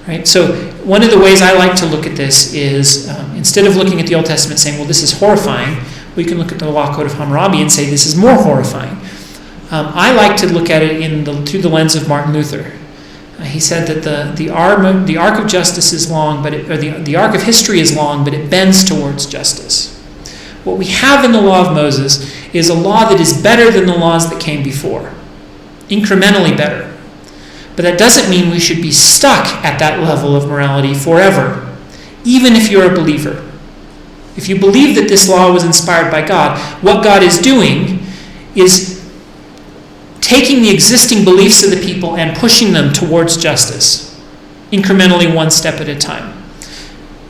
A: Right? So one of the ways I like to look at this is, instead of looking at the Old Testament saying, well, this is horrifying, we can look at the law code of Hammurabi and say this is more horrifying. I like to look at it through the lens of Martin Luther. He said that the arc of justice is long, the arc of history is long, but it bends towards justice. What we have in the law of Moses is a law that is better than the laws that came before, incrementally better. But that doesn't mean we should be stuck at that level of morality forever, even if you're a believer. If you believe that this law was inspired by God, what God is doing is taking the existing beliefs of the people and pushing them towards justice, incrementally, one step at a time.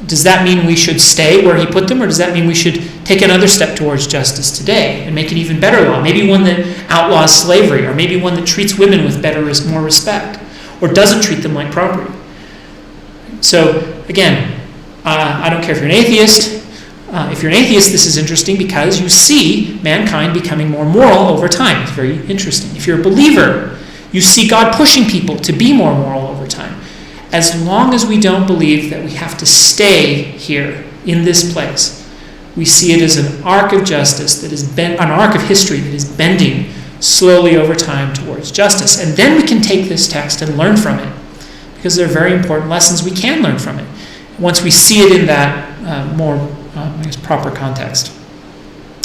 A: Does that mean we should stay where he put them, or does that mean we should take another step towards justice today and make an even better law? Maybe one that outlaws slavery, or maybe one that treats women with more respect, or doesn't treat them like property. So, again, I don't care if you're an atheist. If you're an atheist, this is interesting because you see mankind becoming more moral over time. It's very interesting. If you're a believer, you see God pushing people to be more moral over time. As long as we don't believe that we have to stay here in this place, we see it as an arc of justice that is an arc of history that is bending slowly over time towards justice. And then we can take this text and learn from it, because there are very important lessons we can learn from it once we see it in that more proper context.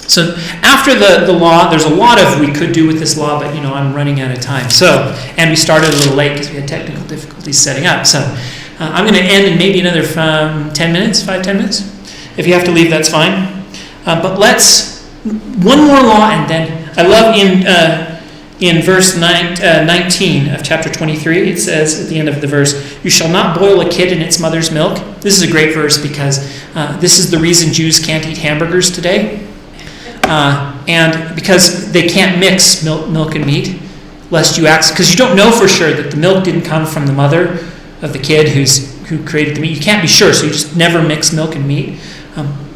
A: So after the law, there's a lot of we could do with this law, but I'm running out of time. So, and we started a little late because we had technical difficulties setting up. So I'm going to end in maybe another 10 minutes. If you have to leave, that's fine. But let's one more law, and then I love in verse 19 of chapter 23, it says at the end of the verse, "You shall not boil a kid in its mother's milk." This is a great verse because this is the reason Jews can't eat hamburgers today. And because they can't mix milk and meat, lest you ask, because you don't know for sure that the milk didn't come from the mother of the kid who created the meat. You can't be sure, so you just never mix milk and meat.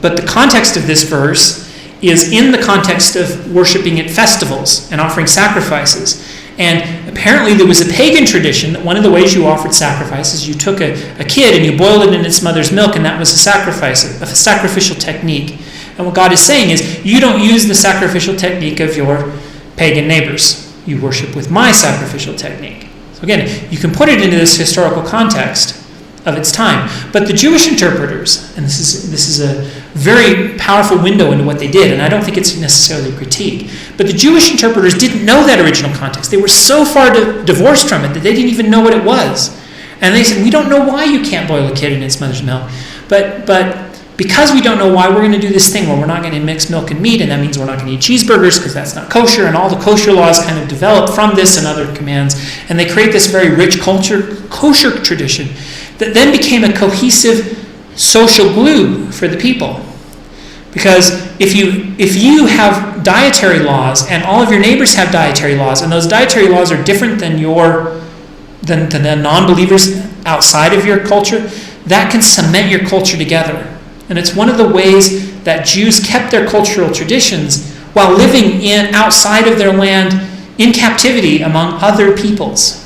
A: But the context of this verse is in the context of worshiping at festivals and offering sacrifices. And apparently there was a pagan tradition that one of the ways you offered sacrifices, you took a kid and you boiled it in its mother's milk, and that was a sacrificial technique. And what God is saying is, you don't use the sacrificial technique of your pagan neighbors. You worship with my sacrificial technique. So again, you can put it into this historical context of its time. But the Jewish interpreters, and this is a very powerful window into what they did, and I don't think it's necessarily a critique, but the Jewish interpreters didn't know that original context. They were so far divorced from it that they didn't even know what it was. And they said, we don't know why you can't boil a kid in its mother's milk. But because we don't know why, we're going to do this thing where we're not going to mix milk and meat, and that means we're not going to eat cheeseburgers because that's not kosher, and all the kosher laws kind of develop from this and other commands, and they create this very rich kosher tradition that then became a cohesive social glue for the people. Because if you have dietary laws and all of your neighbors have dietary laws, and those dietary laws are different than the non-believers outside of your culture, that can cement your culture together. And it's one of the ways that Jews kept their cultural traditions while living outside of their land in captivity among other peoples.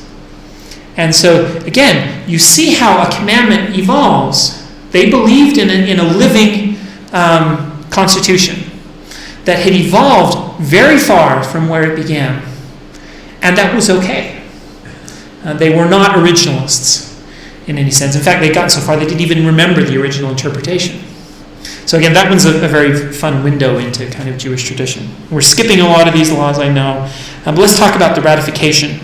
A: And so, again, you see how a commandment evolves. They believed in a living constitution that had evolved very far from where it began. And that was okay. They were not originalists. in any sense. In fact, they got so far they didn't even remember the original interpretation. So again, that one's a very fun window into kind of Jewish tradition. We're skipping a lot of these laws, I know. But let's talk about the ratification.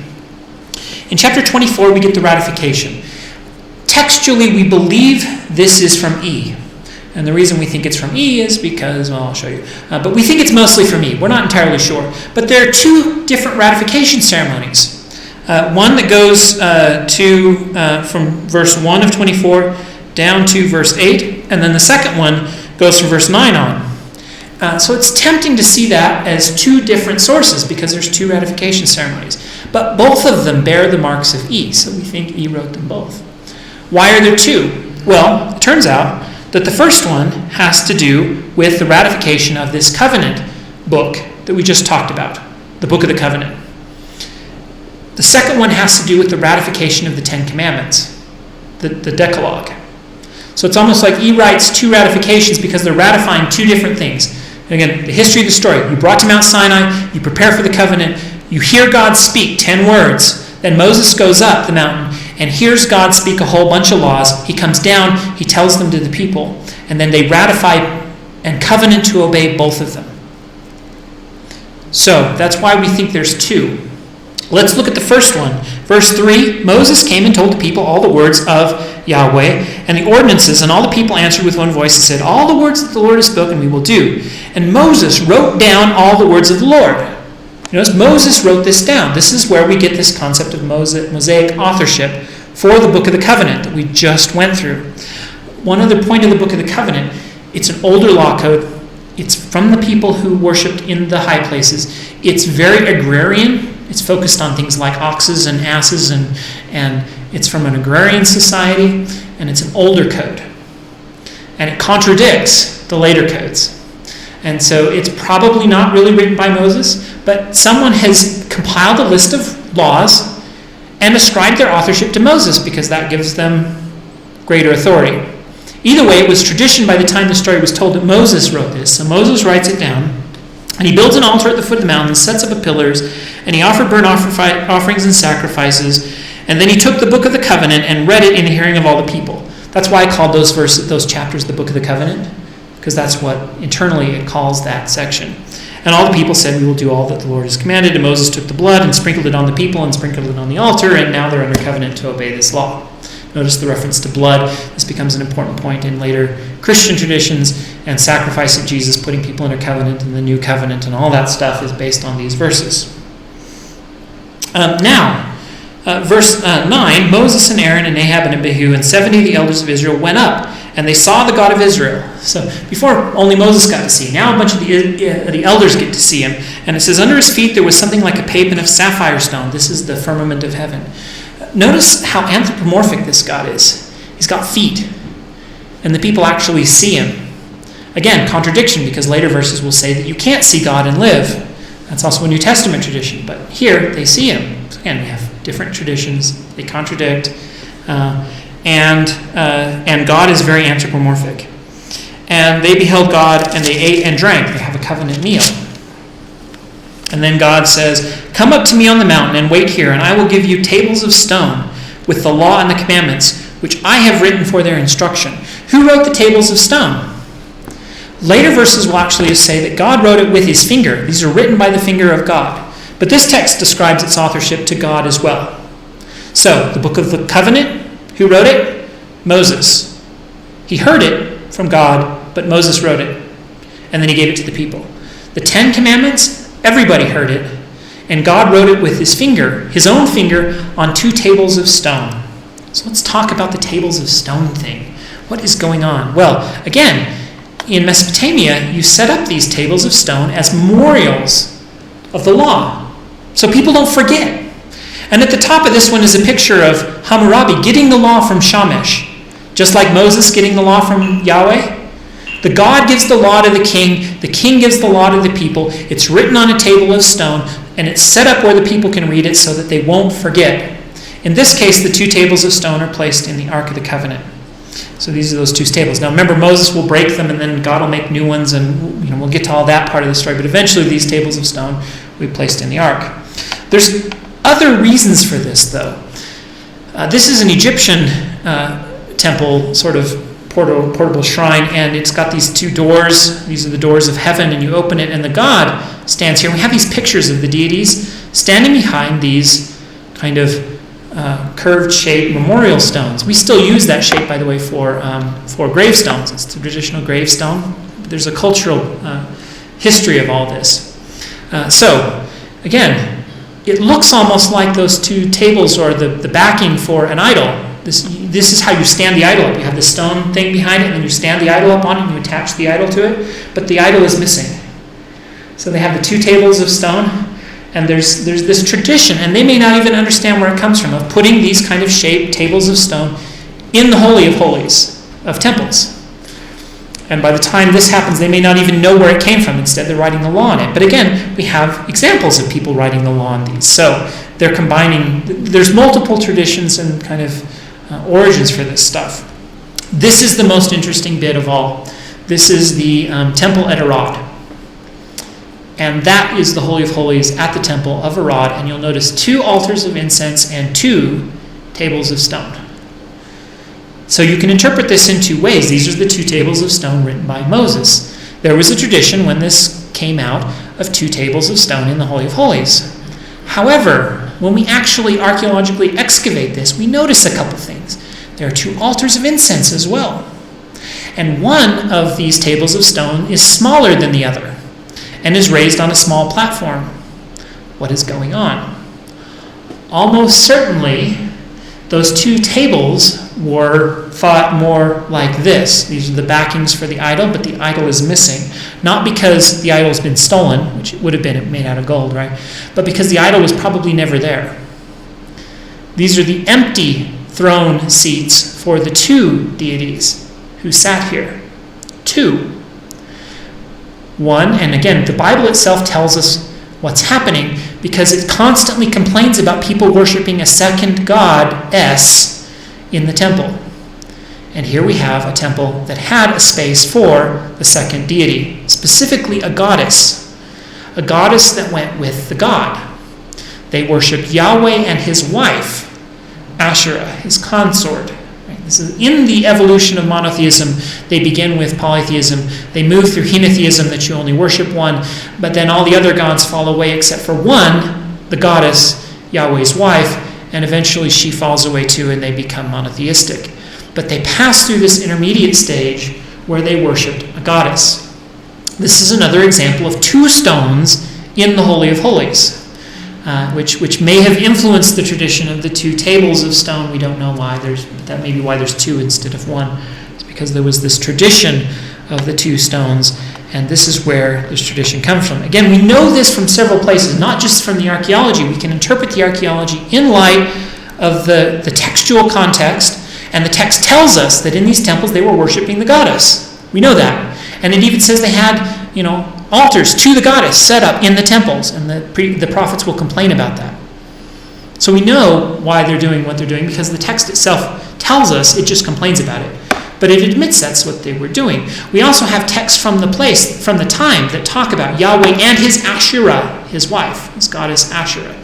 A: In chapter 24, we get the ratification. Textually, we believe this is from E. And the reason we think it's from E is because, well, I'll show you. But we think it's mostly from E. We're not entirely sure. But there are two different ratification ceremonies. One that goes from verse 1 of 24 down to verse 8. And then the second one goes from verse 9 on. So it's tempting to see that as two different sources because there's two ratification ceremonies. But both of them bear the marks of E. So we think E wrote them both. Why are there two? Well, it turns out that the first one has to do with the ratification of this covenant book that we just talked about, the Book of the Covenant. The second one has to do with the ratification of the Ten Commandments, the Decalogue. So it's almost like E writes two ratifications because they're ratifying two different things. And again, the history of the story. You brought to Mount Sinai, you prepare for the covenant, you hear God speak 10 words, then Moses goes up the mountain and hears God speak a whole bunch of laws. He comes down, he tells them to the people, and then they ratify and covenant to obey both of them. So that's why we think there's two. Let's look at the first one. Verse 3, Moses came and told the people all the words of Yahweh and the ordinances, and all the people answered with one voice and said, all the words that the Lord has spoken we will do. And Moses wrote down all the words of the Lord. Notice Moses wrote this down. This is where we get this concept of Mosaic authorship for the Book of the Covenant that we just went through. One other point of the Book of the Covenant, it's an older law code. It's from the people who worshipped in the high places. It's very agrarian. It's focused on things like oxes and asses, and it's from an agrarian society, and it's an older code. And it contradicts the later codes. And so it's probably not really written by Moses, but someone has compiled a list of laws and ascribed their authorship to Moses because that gives them greater authority. Either way, it was tradition by the time the story was told that Moses wrote this. So Moses writes it down, and he builds an altar at the foot of the mountain, sets up a pillars, and he offered burnt offerings and sacrifices, and then he took the Book of the Covenant and read it in the hearing of all the people. That's why I called those chapters the Book of the Covenant, because that's what internally it calls that section. And all the people said, we will do all that the Lord has commanded. And Moses took the blood and sprinkled it on the people and sprinkled it on the altar, and now they're under covenant to obey this law. Notice the reference to blood. This becomes an important point in later Christian traditions, and sacrifice of Jesus, putting people under covenant and the new covenant, and all that stuff is based on these verses. Verse 9, Moses and Aaron and Nadab and Abihu and 70 of the elders of Israel went up, and they saw the God of Israel. So before, only Moses got to see. Now a bunch of the elders get to see him. And it says, under his feet there was something like a pavement of sapphire stone. This is the firmament of heaven. Notice how anthropomorphic this God is. He's got feet. And the people actually see him. Again, contradiction, because later verses will say that you can't see God and live. That's also a New Testament tradition. But here, they see him. So again, we have different traditions. They contradict. And God is very anthropomorphic. And they beheld God, and they ate and drank. They have a covenant meal. And then God says, come up to me on the mountain and wait here, and I will give you tables of stone with the law and the commandments, which I have written for their instruction. Who wrote the tables of stone? Later verses will actually say that God wrote it with his finger. These are written by the finger of God. But this text describes its authorship to God as well. So, the Book of the Covenant, who wrote it? Moses. He heard it from God, but Moses wrote it. And then he gave it to the people. The Ten Commandments, everybody heard it. And God wrote it with his finger, his own finger, on two tables of stone. So let's talk about the tables of stone thing. What is going on? Well, again, in Mesopotamia, you set up these tables of stone as memorials of the law, so people don't forget. And at the top of this one is a picture of Hammurabi getting the law from Shamash, just like Moses getting the law from Yahweh. The God gives the law to the king gives the law to the people, it's written on a table of stone, and it's set up where the people can read it so that they won't forget. In this case, the two tables of stone are placed in the Ark of the Covenant. So these are those two tables. Now remember, Moses will break them, and then God will make new ones, and we'll get to all that part of the story. But eventually these tables of stone will be placed in the Ark. There's other reasons for this, though. This is an Egyptian temple sort of portable shrine, and it's got these two doors. These are the doors of heaven, and you open it, and the God stands here. We have these pictures of the deities standing behind these kind of curved-shaped memorial stones. We still use that shape, by the way, for gravestones. It's the traditional gravestone. There's a cultural history of all this. So, again, it looks almost like those two tables or the backing for an idol. This is how you stand the idol up. You have the stone thing behind it, and then you stand the idol up on it, and you attach the idol to it, but the idol is missing. So they have the two tables of stone, and there's this tradition, and they may not even understand where it comes from, of putting these kind of shaped tables of stone in the Holy of Holies of temples. And by the time this happens, they may not even know where it came from. Instead, they're writing the law on it. But again, we have examples of people writing the law on these. So they're combining, there's multiple traditions and kind of origins for this stuff. This is the most interesting bit of all. This is the temple at Arad. And that is the Holy of Holies at the temple of Arad. And you'll notice 2 altars of incense and 2 tables of stone. So you can interpret this in 2 ways. These are the 2 tables of stone written by Moses. There was a tradition when this came out of 2 tables of stone in the Holy of Holies. However, when we actually archaeologically excavate this, we notice a couple things. There are 2 altars of incense as well. And one of these tables of stone is smaller than the other and is raised on a small platform. What is going on? Almost certainly, those 2 tables were thought more like this. These are the backings for the idol, but the idol is missing. Not because the idol's been stolen, which it would have been made out of gold, right? But because the idol was probably never there. These are the empty throne seats for the 2 deities who sat here. 2. One, and again, the Bible itself tells us what's happening because it constantly complains about people worshiping a second goddess in the temple. And here we have a temple that had a space for the second deity, specifically a goddess that went with the god. They worshiped Yahweh and his wife, Asherah, his consort. This is in the evolution of monotheism. They begin with polytheism. They move through henotheism, that you only worship one, but then all the other gods fall away except for one, the goddess, Yahweh's wife, and eventually she falls away too and they become monotheistic. But they pass through this intermediate stage where they worshipped a goddess. This is another example of 2 stones in the Holy of Holies, which may have influenced the tradition of the 2 tables of stone. We don't know why. That may be why there's 2 instead of 1. It's because there was this tradition of the 2 stones, and this is where this tradition comes from. Again, we know this from several places, not just from the archaeology. We can interpret the archaeology in light of the textual context, and the text tells us that in these temples they were worshiping the goddess. We know that. And it even says they had, altars to the goddess set up in the temples, and the prophets will complain about that. So we know why they're doing what they're doing because the text itself tells us, it just complains about it. But it admits that's what they were doing. We also have texts from the time that talk about Yahweh and his Asherah, his wife, his goddess Asherah.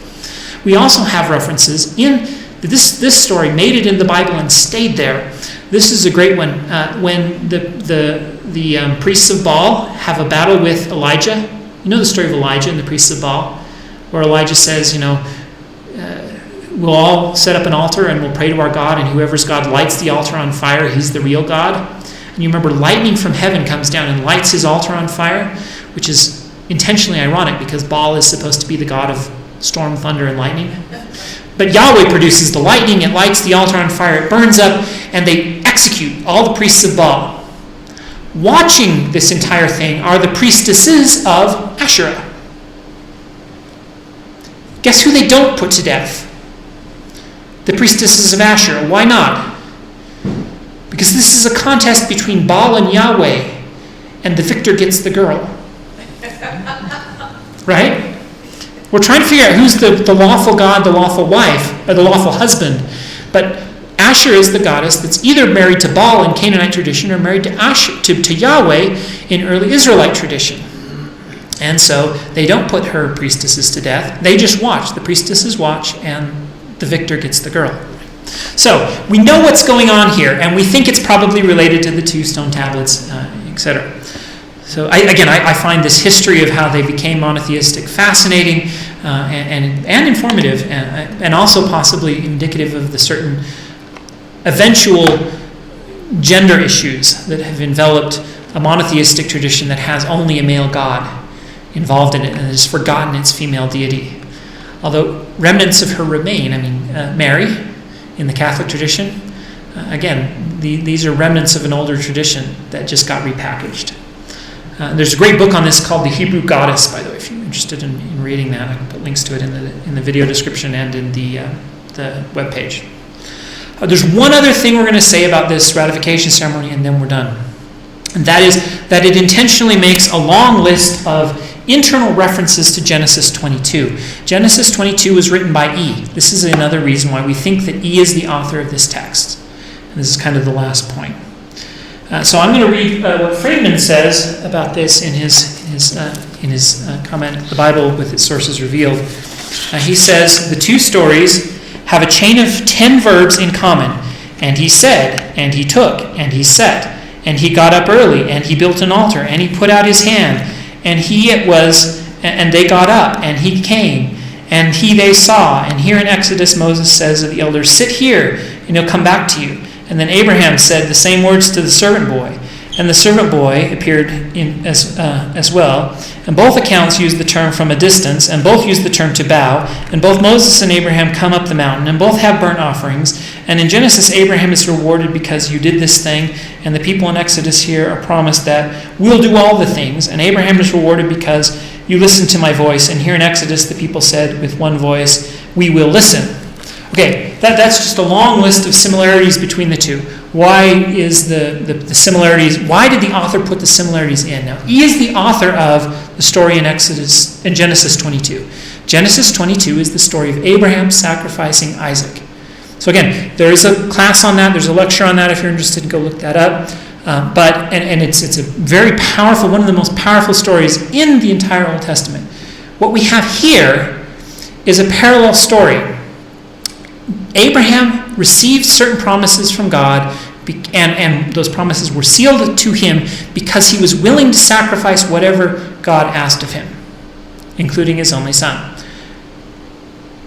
A: We also have references in this story made it in the Bible and stayed there. This is a great one. When the priests of Baal have a battle with Elijah. You know the story of Elijah and the priests of Baal, where Elijah says, we'll all set up an altar and we'll pray to our God, and whoever's God lights the altar on fire, he's the real God. And you remember lightning from heaven comes down and lights his altar on fire, which is intentionally ironic because Baal is supposed to be the god of storm, thunder, and lightning. But Yahweh produces the lightning, it lights the altar on fire, it burns up, and they execute all the priests of Baal. Watching this entire thing are the priestesses of Asherah. Guess who they don't put to death? The priestesses of Asherah. Why not? Because this is a contest between Baal and Yahweh, and the victor gets the girl. Right? We're trying to figure out who's the lawful god, the lawful wife, or the lawful husband. But Asherah is the goddess that's either married to Baal in Canaanite tradition or married to Yahweh in early Israelite tradition. And so they don't put her priestesses to death. They just watch. The priestesses watch, and the victor gets the girl. So we know what's going on here, and we think it's probably related to the 2 stone tablets, etc. So I find this history of how they became monotheistic fascinating and informative, and also possibly indicative of the certain eventual gender issues that have enveloped a monotheistic tradition that has only a male god involved in it and has forgotten its female deity. Although remnants of her remain. Mary, in the Catholic tradition, again, these are remnants of an older tradition that just got repackaged. There's a great book on this called The Hebrew Goddess, by the way, if you're interested in reading that. I can put links to it in the video description and in the webpage. There's one other thing we're going to say about this ratification ceremony, and then we're done. And that is that it intentionally makes a long list of internal references to Genesis 22. Genesis 22 was written by E. This is another reason why we think that E is the author of this text. And this is kind of the last point. So I'm going to read what Friedman says about this in his comment, The Bible with its Sources Revealed. He says, the 2 stories have a chain of 10 verbs in common. And he said, and he took, and he set, and he got up early, and he built an altar, and he put out his hand, and he it was, and they got up, and he came, and he they saw. And here in Exodus, Moses says to the elders, sit here, and he'll come back to you. And then Abraham said the same words to the servant boy. And the servant boy appeared as well. And both accounts use the term from a distance, and both use the term to bow. And both Moses and Abraham come up the mountain, and both have burnt offerings. And in Genesis, Abraham is rewarded because you did this thing, and the people in Exodus here are promised that we'll do all the things. And Abraham is rewarded because you listened to my voice. And here in Exodus, the people said with one voice, we will listen. Okay, that's just a long list of similarities between the 2. Why is the similarities? Why did the author put the similarities in? Now, he is the author of the story in Genesis 22. Genesis 22 is the story of Abraham sacrificing Isaac. So again, there is a class on that. There's a lecture on that if you're interested. Go look that up. But it's a very powerful, one of the most powerful stories in the entire Old Testament. What we have here is a parallel story. Abraham received certain promises from God, and those promises were sealed to him because he was willing to sacrifice whatever God asked of him, including his only son.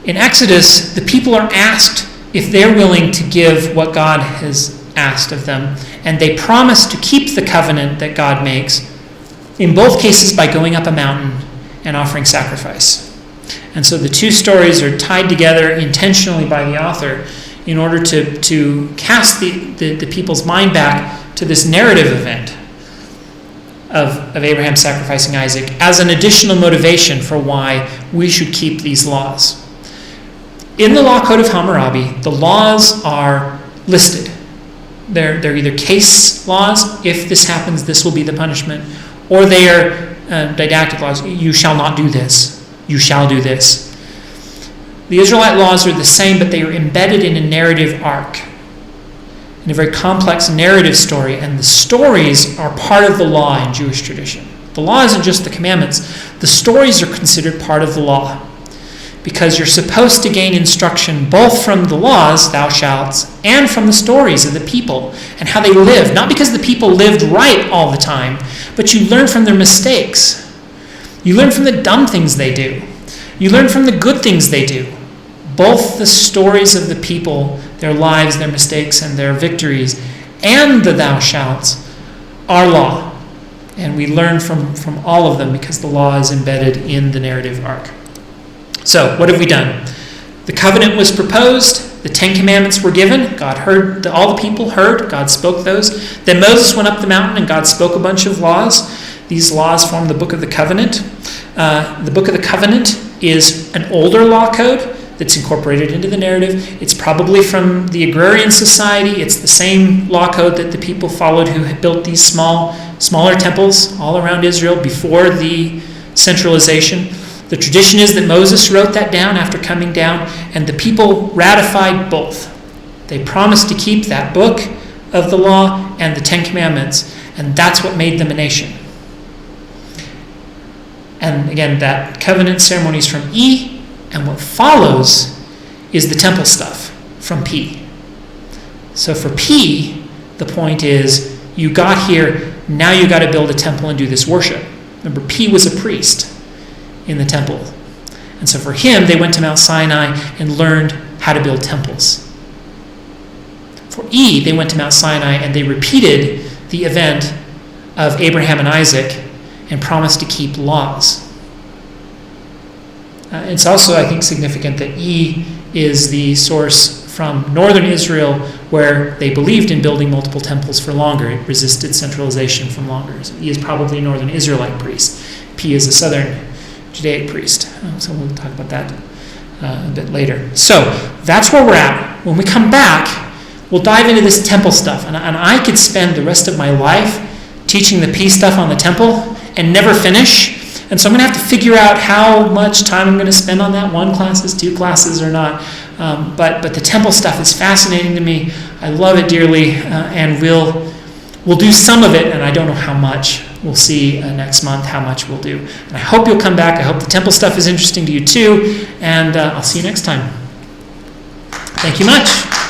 A: In Exodus, the people are asked if they're willing to give what God has asked of them, and they promise to keep the covenant that God makes, in both cases by going up a mountain and offering sacrifice. And so the 2 stories are tied together intentionally by the author in order to cast the people's mind back to this narrative event of Abraham sacrificing Isaac as an additional motivation for why we should keep these laws. In the Law Code of Hammurabi, the laws are listed. They're either case laws, if this happens, this will be the punishment, or they are didactic laws. You shall not do this. You shall do this. The Israelite laws are the same, but they are embedded in a narrative arc, in a very complex narrative story, and the stories are part of the law in Jewish tradition. The law isn't just the commandments. The stories are considered part of the law, because you're supposed to gain instruction both from the laws, thou shalt, and from the stories of the people and how they lived. Not because the people lived right all the time, but you learn from their mistakes. You learn from the dumb things they do. You learn from the good things they do. Both the stories of the people, their lives, their mistakes, and their victories, and the thou shalt are law. And we learn from all of them because the law is embedded in the narrative arc. So, what have we done? The covenant was proposed. The 10 Commandments were given. God heard, all the people heard. God spoke those. Then Moses went up the mountain and God spoke a bunch of laws. These laws form the Book of the Covenant. The Book of the Covenant is an older law code that's incorporated into the narrative. It's probably from the agrarian society. It's the same law code that the people followed who had built these smaller temples all around Israel before the centralization. The tradition is that Moses wrote that down after coming down, and the people ratified both. They promised to keep that book of the law and the 10 Commandments, and that's what made them a nation. And again, that covenant ceremony is from E, and what follows is the temple stuff from P. So for P, the point is, you got here, now you got to build a temple and do this worship. Remember, P was a priest in the temple. And so for him, they went to Mount Sinai and learned how to build temples. For E, they went to Mount Sinai and they repeated the event of Abraham and Isaac and promised to keep laws. It's also, I think, significant that E is the source from northern Israel where they believed in building multiple temples for longer. It resisted centralization from longer. So E is probably a northern Israelite priest. P is a southern Judaic priest. So we'll talk about that a bit later. So that's where we're at. When we come back, we'll dive into this temple stuff. And I could spend the rest of my life teaching the P stuff on the temple and never finish. And so I'm going to have to figure out how much time I'm going to spend on that, 1 class, 2 classes, or not. But the temple stuff is fascinating to me. I love it dearly, and we'll do some of it, and I don't know how much. We'll see next month how much we'll do. And I hope you'll come back. I hope the temple stuff is interesting to you too, and I'll see you next time. Thank you much.